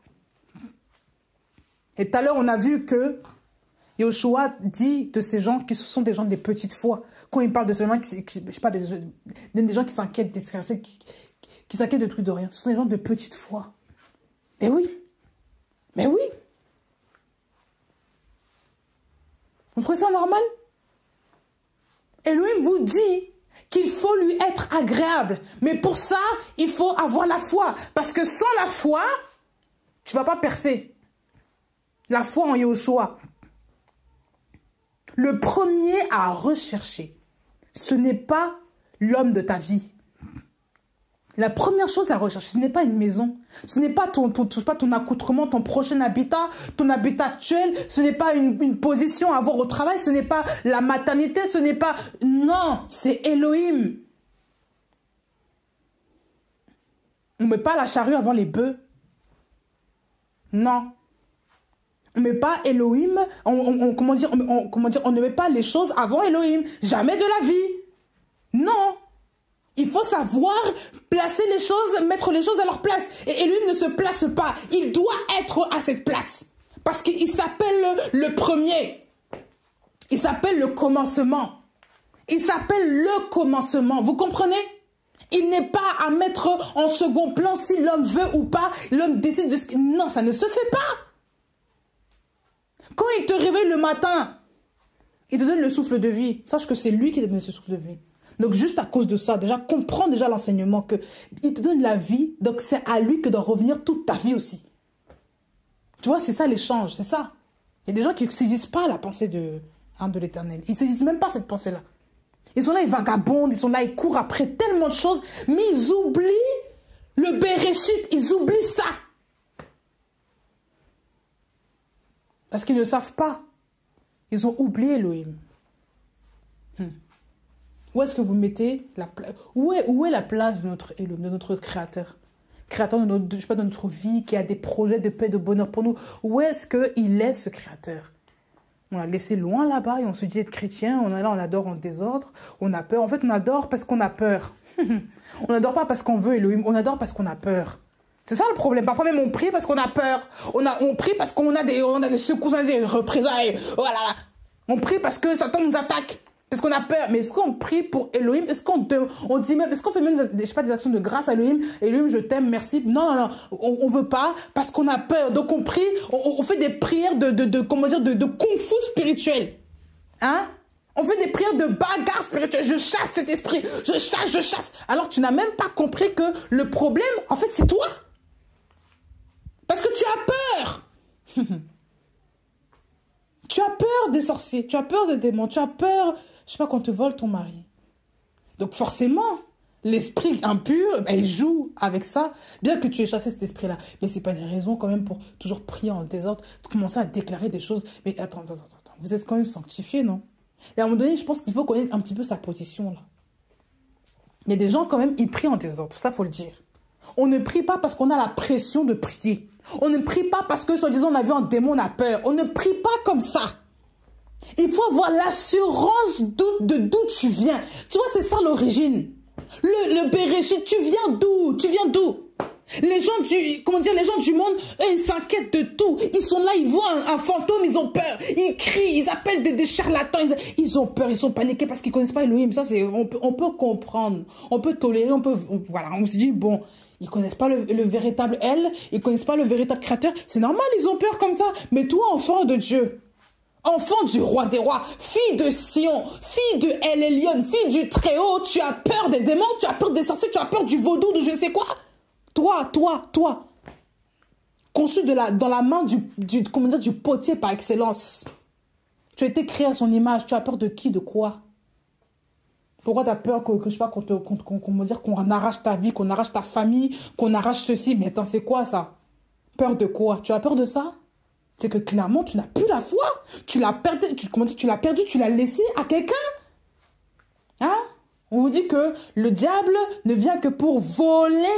Et tout à l'heure, on a vu que Yehoshua dit de ces gens qui sont des gens des petites foi. Quand il parle de ces gens je sais pas, des gens qui s'inquiètent, qui s'inquiètent de trucs de rien. Ce sont des gens de petite foi. Mais oui. Mais oui. Vous trouvez ça normal? Elohim vous dit qu'il faut lui être agréable. Mais pour ça, il faut avoir la foi. Parce que sans la foi, tu ne vas pas percer. La foi en Yehoshua. Le premier à rechercher, ce n'est pas l'homme de ta vie. La première chose à rechercher, ce n'est pas une maison. Ce n'est pas ton accoutrement, ton prochain habitat, ton habitat actuel. Ce n'est pas une position à avoir au travail. Ce n'est pas la maternité. Ce n'est pas... Non, c'est Elohim. On ne met pas la charrue avant les bœufs. Non. On ne met pas Elohim, on ne met pas les choses avant Elohim. Jamais de la vie. Non. Il faut savoir placer les choses, mettre les choses à leur place. Et Elohim ne se place pas. Il doit être à cette place. Parce qu'il s'appelle le premier. Il s'appelle le commencement. Il s'appelle le commencement. Vous comprenez? Il n'est pas à mettre en second plan si l'homme veut ou pas. L'homme décide de ce qu'il... Non, ça ne se fait pas. Quand il te réveille le matin, il te donne le souffle de vie. Sache que c'est lui qui te donne ce souffle de vie. Donc juste à cause de ça, déjà, comprends déjà l'enseignement qu'il te donne la vie. Donc c'est à lui que doit revenir toute ta vie aussi. Tu vois, c'est ça l'échange, c'est ça. Il y a des gens qui ne saisissent pas la pensée de l'Éternel. Ils ne saisissent même pas cette pensée-là. Ils sont là, ils vagabondent, ils sont là, ils courent après tellement de choses, mais ils oublient le Bereshit, ils oublient ça. Parce qu'ils ne savent pas. Ils ont oublié Elohim. Où est-ce que vous mettez la place? Où est la place de notre Elohim, de notre Créateur? Créateur de notre vie, qui a des projets de paix, de bonheur pour nous. Où est-ce qu'il est, ce Créateur? On l'a laissé loin là-bas et on se dit être chrétien. On est là, on adore en désordre. On a peur. En fait, on adore parce qu'on a peur. On n'adore pas parce qu'on veut Elohim. On adore parce qu'on a peur. C'est ça le problème. Parfois même on prie parce qu'on a peur. On prie parce qu'on a des secousses, on a des représailles. Oh là là. On prie parce que Satan nous attaque. Parce qu'on a peur. Mais est-ce qu'on prie pour Elohim? Est-ce qu'on dit même, est-ce qu'on fait même des actions de grâce à Elohim? Elohim, je t'aime, merci. Non. On veut pas parce qu'on a peur. Donc on prie, on fait des prières de kung-fu spirituel. Hein? On fait des prières de bagarre spirituelle. Je chasse cet esprit. Je chasse. Alors tu n'as même pas compris que le problème, en fait, c'est toi. Parce que tu as peur. Tu as peur des sorciers, tu as peur des démons, tu as peur, je sais pas, qu'on te vole ton mari. Donc forcément, l'esprit impur, il joue avec ça, bien que tu aies chassé cet esprit-là. Mais c'est pas une raison quand même pour toujours prier en désordre, commencer à déclarer des choses. Mais attends, vous êtes quand même sanctifié, non? Et à un moment donné, je pense qu'il faut connaître un petit peu sa position, là. Il y a des gens quand même, ils prient en désordre, ça faut le dire. On ne prie pas parce qu'on a la pression de prier. On ne prie pas parce que, soi-disant, on a vu un démon, on a peur. On ne prie pas comme ça. Il faut avoir l'assurance de d'où tu viens. Tu vois, c'est ça l'origine. Le Béréchit, tu viens d'où? Tu viens d'où? Les gens du, comment dire, les gens du monde, eux, ils s'inquiètent de tout. Ils sont là, ils voient un fantôme, ils ont peur. Ils crient, ils appellent des charlatans. Ils ont peur, ils sont paniqués parce qu'ils connaissent pas Elohim. Ça, c'est, on peut comprendre, on peut tolérer, voilà, on se dit, bon, ils connaissent pas le véritable elle, ils connaissent pas le véritable créateur. C'est normal, ils ont peur comme ça. Mais toi, enfant de Dieu, enfant du roi des rois, fille de Sion, fille de El Elyon, fille du Très-Haut, tu as peur des démons, tu as peur des sorciers, tu as peur du vaudou, de je ne sais quoi. Toi, conçu dans la main comment dire, du potier par excellence. Tu as été créé à son image, tu as peur de qui, de quoi? Pourquoi tu as peur que je sais pas, qu'on arrache ta vie, qu'on arrache ta famille, qu'on arrache ceci? Mais attends, c'est quoi ça? Peur de quoi? Tu as peur de ça? C'est que clairement, tu n'as plus la foi. Tu l'as perdu, tu l'as laissé à quelqu'un. Hein? On vous dit que le diable ne vient que pour voler,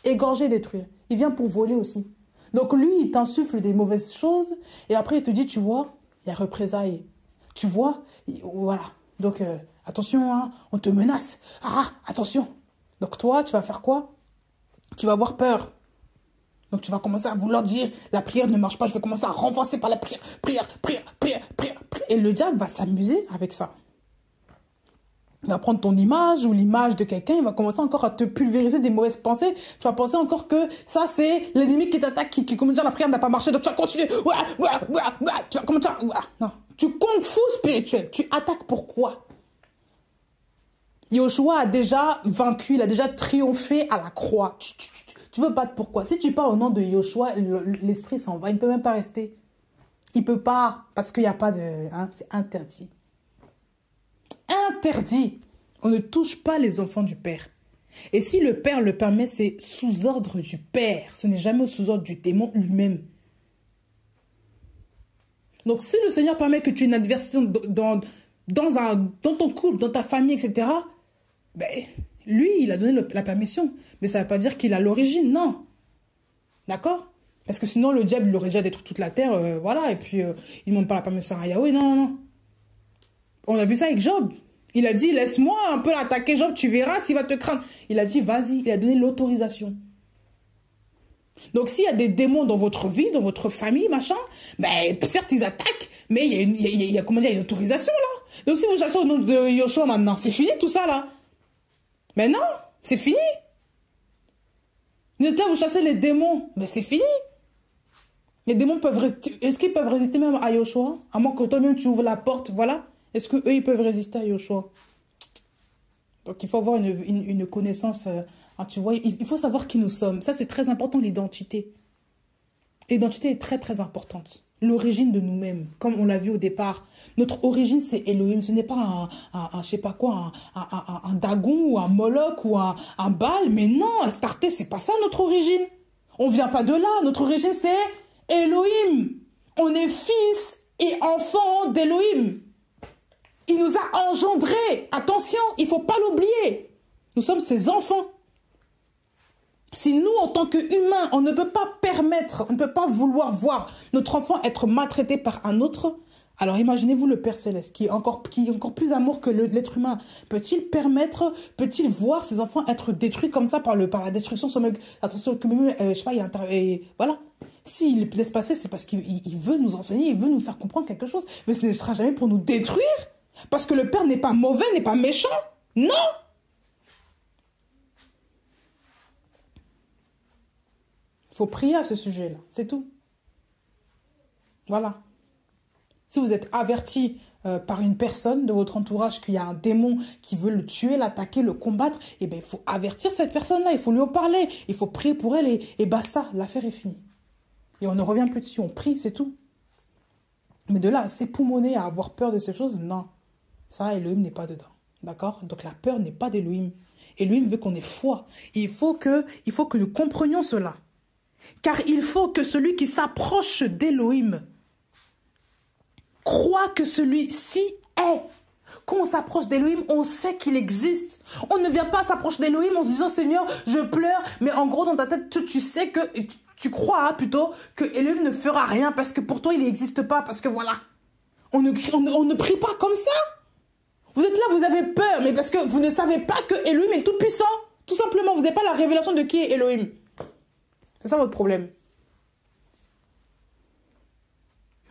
égorger, détruire. Il vient pour voler aussi. Donc lui, il t'insuffle des mauvaises choses et après il te dit, tu vois, il y a représailles. Tu vois, voilà. Donc attention, hein, on te menace. Ah, attention. Donc toi, tu vas faire quoi? Tu vas avoir peur. Donc tu vas commencer à vouloir dire, la prière ne marche pas, je vais commencer à renforcer par la prière. Et le diable va s'amuser avec ça. Il va prendre ton image ou l'image de quelqu'un, il va commencer encore à te pulvériser des mauvaises pensées. Tu vas penser encore que ça, c'est l'ennemi qui t'attaque, qui comment dire, la prière n'a pas marché, donc tu vas continuer. Tu vas, comment dire, non. Tu kung fu spirituel. Tu attaques pourquoi? Yoshua a déjà vaincu, il a déjà triomphé à la croix. Tu veux battre pourquoi? Si tu parles au nom de Yoshua, l'esprit s'en va, il ne peut même pas rester. Il ne peut pas, parce qu'il n'y a pas de... Hein, c'est interdit. Interdit. On ne touche pas les enfants du Père. Et si le Père le permet, c'est sous ordre du Père. Ce n'est jamais sous ordre du démon lui-même. Donc si le Seigneur permet que tu aies une adversité dans ton couple, dans ta famille, etc., ben, lui, il a donné la permission. Mais ça ne veut pas dire qu'il a l'origine, non. D'accord? Parce que sinon, le diable, il aurait déjà détruit toute la terre, voilà, et puis il ne demande pas la permission à Yahweh, non. On a vu ça avec Job. Il a dit, laisse-moi un peu l'attaquer, Job, tu verras s'il va te craindre. Il a dit, vas-y, il a donné l'autorisation. Donc, s'il y a des démons dans votre vie, dans votre famille, machin, ben, certes, ils attaquent, mais il y a une autorisation, là. Donc, si vous chassez au nom de Yoshua maintenant, c'est fini tout ça, là. Mais non, c'est fini. Vous êtes là, vous chassez les démons, mais c'est fini. Les démons peuvent résister. Est-ce qu'ils peuvent résister même à Yoshua? À moins que toi-même tu ouvres la porte, voilà. Est-ce qu'eux, ils peuvent résister à Yoshua? Donc, il faut avoir une connaissance. Tu vois, il faut savoir qui nous sommes. Ça, c'est très important, l'identité. L'identité est très, très importante. L'origine de nous-mêmes, comme on l'a vu au départ. Notre origine, c'est Elohim. Ce n'est pas je sais pas quoi, un Dagon ou un Moloch ou un Baal. Mais non, Astarté, c'est pas ça notre origine. On vient pas de là. Notre origine, c'est Elohim. On est fils et enfants d'Elohim. Il nous a engendrés. Attention, il ne faut pas l'oublier. Nous sommes ses enfants. Si nous, en tant qu'humains, on ne peut pas permettre, on ne peut pas vouloir voir notre enfant être maltraité par un autre, alors imaginez-vous le Père Céleste, qui est encore plus amour que l'être humain. Peut-il voir ses enfants être détruits comme ça par la destruction sommaire? Attention, que même, je sais pas, voilà. S'il laisse passer, c'est parce qu'il veut nous enseigner, il veut nous faire comprendre quelque chose. Mais ce ne sera jamais pour nous détruire. Parce que le Père n'est pas mauvais, n'est pas méchant. Non! Il faut prier à ce sujet-là, c'est tout. Voilà. Si vous êtes averti par une personne de votre entourage qu'il y a un démon qui veut le tuer, l'attaquer, le combattre, eh bien, il faut avertir cette personne-là, il faut lui en parler, il faut prier pour elle et basta, l'affaire est finie. Et on ne revient plus dessus, on prie, c'est tout. Mais de là, s'époumoner à avoir peur de ces choses, non. Ça, Elohim n'est pas dedans. D'accord? Donc la peur n'est pas d'Elohim. Elohim veut qu'on ait foi. Il faut que nous comprenions cela. Car il faut que celui qui s'approche d'Elohim croit que celui-ci est. quand on s'approche d'Elohim, on sait qu'il existe. On ne vient pas s'approcher d'Elohim en se disant, Seigneur, je pleure. Mais en gros, dans ta tête, tu sais que, tu crois hein, plutôt que Elohim ne fera rien parce que pour toi, il n'existe pas. Parce que voilà, on ne prie pas comme ça. Vous êtes là, vous avez peur, mais parce que vous ne savez pas que Elohim est tout puissant. Tout simplement, vous n'avez pas la révélation de qui est Elohim. C'est ça votre problème.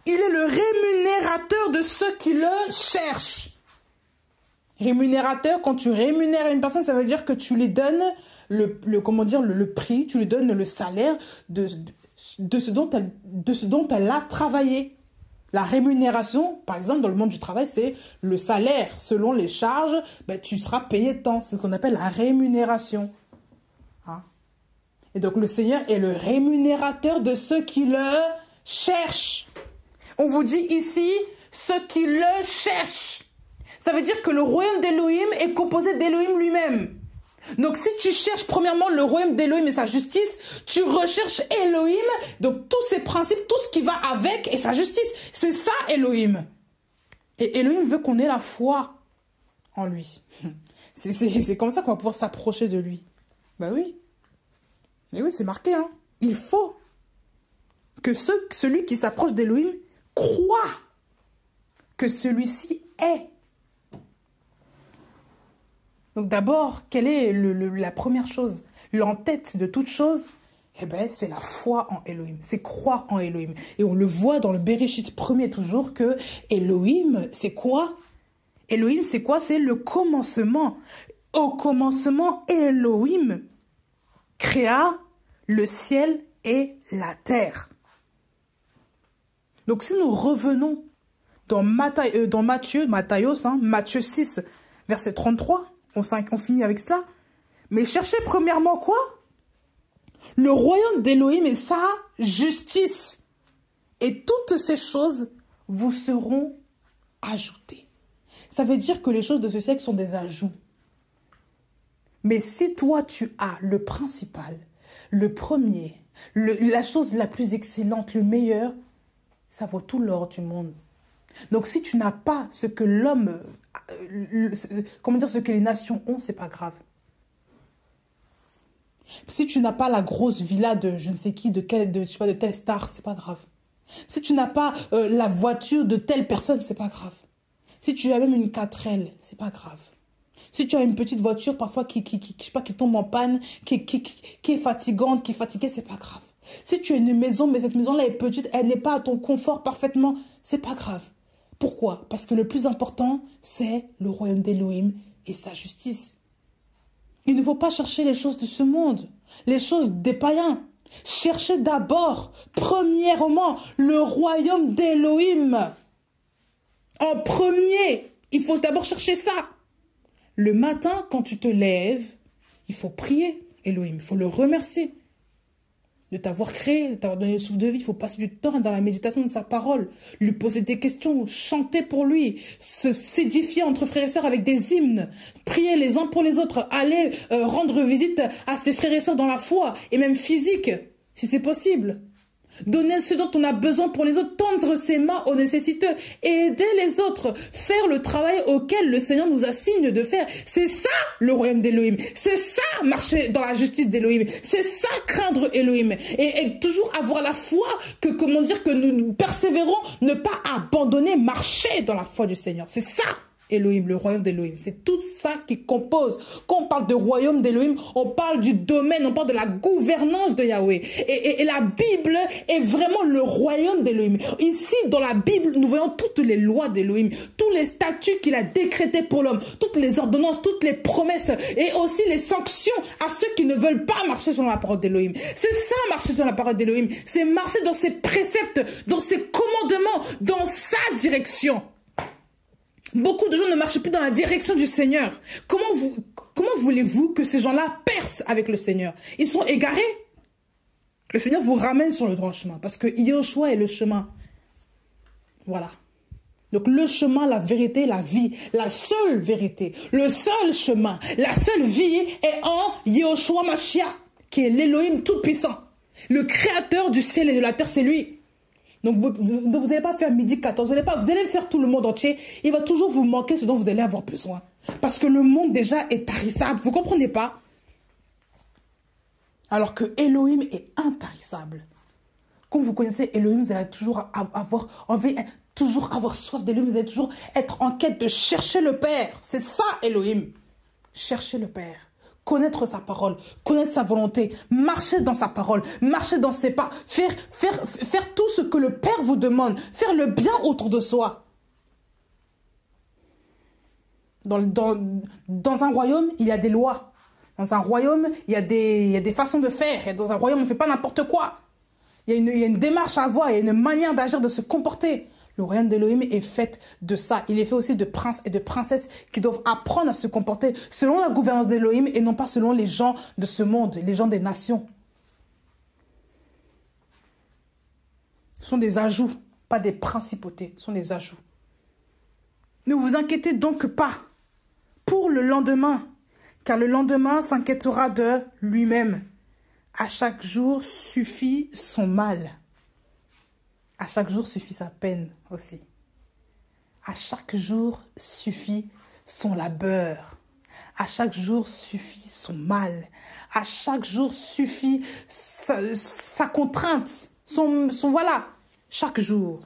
Il est le rémunérateur de ceux qui le cherchent. Rémunérateur, quand tu rémunères une personne, ça veut dire que tu lui donnes le prix, tu lui donnes le salaire de ce dont elle a travaillé. La rémunération, par exemple, dans le monde du travail, c'est le salaire. Selon les charges, ben, tu seras payé tant. C'est ce qu'on appelle la rémunération. Hein? Et donc, le Seigneur est le rémunérateur de ceux qui le cherchent. On vous dit ici, ceux qui le cherchent. Ça veut dire que le royaume d'Elohim est composé d'Elohim lui-même. Donc, si tu cherches premièrement le royaume d'Elohim et sa justice, tu recherches Elohim, donc tous ses principes, tout ce qui va avec et sa justice. C'est ça, Elohim. Et Elohim veut qu'on ait la foi en lui. C'est comme ça qu'on va pouvoir s'approcher de lui. Ben oui. Mais oui, c'est marqué, hein. Il faut que celui qui s'approche d'Elohim croit que celui-ci est. Donc d'abord, quelle est la première chose? L'en-tête de toute chose, eh ben, c'est la foi en Elohim, c'est croire en Elohim. Et on le voit dans le Bereshit 1er toujours que Elohim, c'est quoi? Elohim, c'est quoi? C'est le commencement. Au commencement, Elohim créa le ciel et la terre. Donc si nous revenons dans Matthieu 6, verset 33, on finit avec cela. Mais cherchez premièrement quoi? Le royaume d'Elohim et sa justice. Et toutes ces choses vous seront ajoutées. Ça veut dire que les choses de ce siècle sont des ajouts. Mais si toi tu as le principal, le premier, la chose la plus excellente, le meilleur, ça vaut tout l'or du monde. Donc si tu n'as pas ce que l'homme, ce que les nations ont, c'est pas grave. Si tu n'as pas la grosse villa de je ne sais qui, de telle star, c'est pas grave. Si tu n'as pas la voiture de telle personne, c'est pas grave. Si tu as même une 4L, c'est pas grave. Si tu as une petite voiture parfois qui tombe en panne, qui est fatigante, qui est fatiguée, c'est pas grave. Si tu as une maison, mais cette maison-là est petite, elle n'est pas à ton confort parfaitement, c'est pas grave. Pourquoi? Parce que le plus important, c'est le royaume d'Elohim et sa justice. Il ne faut pas chercher les choses de ce monde, les choses des païens. Cherchez d'abord, premièrement, le royaume d'Elohim. En premier, il faut d'abord chercher ça. Le matin, quand tu te lèves, il faut prier Elohim, il faut le remercier de t'avoir créé, de t'avoir donné le souffle de vie. Il faut passer du temps dans la méditation de sa parole, lui poser des questions, chanter pour lui, s'édifier entre frères et sœurs avec des hymnes, prier les uns pour les autres, aller rendre visite à ses frères et sœurs dans la foi, et même physique, si c'est possible. Donner ce dont on a besoin pour les autres, tendre ses mains aux nécessiteux, et aider les autres, faire le travail auquel le Seigneur nous assigne de faire. C'est ça le royaume d'Elohim, c'est ça marcher dans la justice d'Elohim, c'est ça craindre Elohim, et toujours avoir la foi que, que nous persévérons, ne pas abandonner, marcher dans la foi du Seigneur. C'est ça Elohim, le royaume d'Elohim. C'est tout ça qui compose. Quand on parle de royaume d'Elohim, on parle du domaine, on parle de la gouvernance de Yahweh. Et la Bible est vraiment le royaume d'Elohim. Ici, dans la Bible, nous voyons toutes les lois d'Elohim, tous les statuts qu'il a décrétés pour l'homme, toutes les ordonnances, toutes les promesses, et aussi les sanctions à ceux qui ne veulent pas marcher selon la parole d'Elohim. C'est ça, marcher selon la parole d'Elohim. C'est marcher dans ses préceptes, dans ses commandements, dans sa direction. Beaucoup de gens ne marchent plus dans la direction du Seigneur. Comment voulez-vous que ces gens-là percent avec le Seigneur? Ils sont égarés. Le Seigneur vous ramène sur le droit chemin parce que Yahushua est le chemin. Voilà. Donc le chemin, la vérité, la vie, la seule vérité, le seul chemin, la seule vie est en Yahushua Mashiach, qui est l'Élohim tout-puissant. Le créateur du ciel et de la terre, c'est lui. Donc, vous n'allez pas faire midi 14, vous allez faire tout le monde entier. Il va toujours vous manquer ce dont vous allez avoir besoin. Parce que le monde déjà est tarissable. Vous ne comprenez pas? Alors que Elohim est intarissable. Quand vous connaissez Elohim, vous allez toujours avoir envie, toujours avoir soif d'Elohim. Vous allez toujours être en quête de chercher le Père. C'est ça Elohim. Chercher le Père. Connaître sa parole, connaître sa volonté, marcher dans sa parole, marcher dans ses pas, faire tout ce que le Père vous demande, faire le bien autour de soi. Dans un royaume, il y a des lois. Dans un royaume, il y a des façons de faire. Et dans un royaume, on ne fait pas n'importe quoi. Il y a une démarche à avoir, il y a une manière d'agir, de se comporter. Le royaume d'Elohim est fait de ça. Il est fait aussi de princes et de princesses qui doivent apprendre à se comporter selon la gouvernance d'Elohim et non pas selon les gens de ce monde, les gens des nations. Ce sont des ajouts, pas des principautés, ce sont des ajouts. Ne vous inquiétez donc pas pour le lendemain, car le lendemain s'inquiétera de lui-même. À chaque jour suffit son mal. À chaque jour suffit sa peine aussi. À chaque jour suffit son labeur. À chaque jour suffit son mal. À chaque jour suffit sa contrainte. Son voilà. Chaque jour.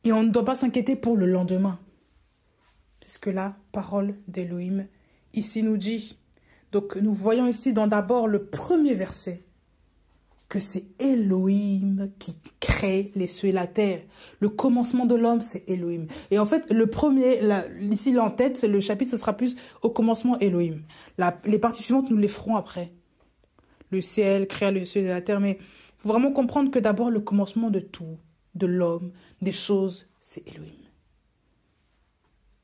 Et on ne doit pas s'inquiéter pour le lendemain. Puisque la parole d'Elohim ici nous dit. Donc nous voyons ici dans d'abord le premier verset. Que c'est Elohim qui crée les cieux et la terre. Le commencement de l'homme, c'est Elohim. Et en fait, le premier, ici en tête, le chapitre, ce sera plus au commencement Elohim. Les parties suivantes, nous les ferons après. Le ciel, créa les cieux et la terre. Mais il faut vraiment comprendre que d'abord, le commencement de tout, de l'homme, des choses, c'est Elohim.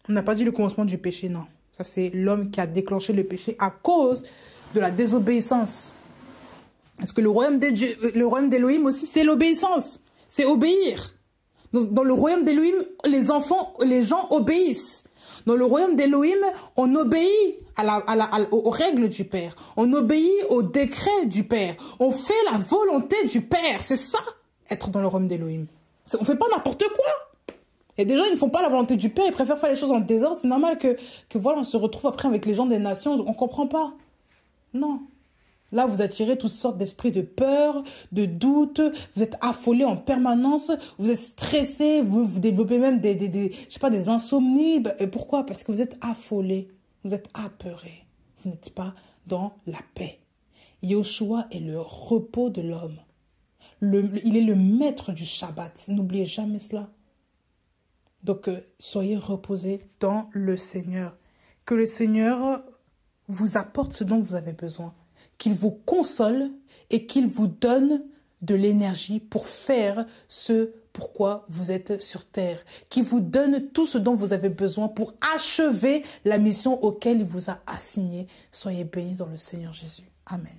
On n'a pas dit le commencement du péché, non. Ça, c'est l'homme qui a déclenché le péché à cause de la désobéissance. Parce que le royaume d'Elohim aussi, c'est l'obéissance. C'est obéir. Dans le royaume d'Elohim, les gens obéissent. Dans le royaume d'Elohim, on obéit aux règles du Père. On obéit aux décrets du Père. On fait la volonté du Père. C'est ça, être dans le royaume d'Elohim. On ne fait pas n'importe quoi. Et des gens, ils ne font pas la volonté du Père. Ils préfèrent faire les choses en désordre. C'est normal que voilà, on se retrouve après avec les gens des nations. On ne comprend pas. Non. Là, vous attirez toutes sortes d'esprits de peur, de doute, vous êtes affolés en permanence, vous êtes stressés, vous développez même des insomnies. Et pourquoi? Parce que vous êtes affolés, vous êtes apeurés, vous n'êtes pas dans la paix. Yoshua est le repos de l'homme. Il est le maître du Shabbat, n'oubliez jamais cela. Donc, soyez reposés dans le Seigneur. Que le Seigneur vous apporte ce dont vous avez besoin. Qu'il vous console et qu'il vous donne de l'énergie pour faire ce pourquoi vous êtes sur terre. Qu'il vous donne tout ce dont vous avez besoin pour achever la mission auquel il vous a assigné. Soyez bénis dans le Seigneur Jésus. Amen.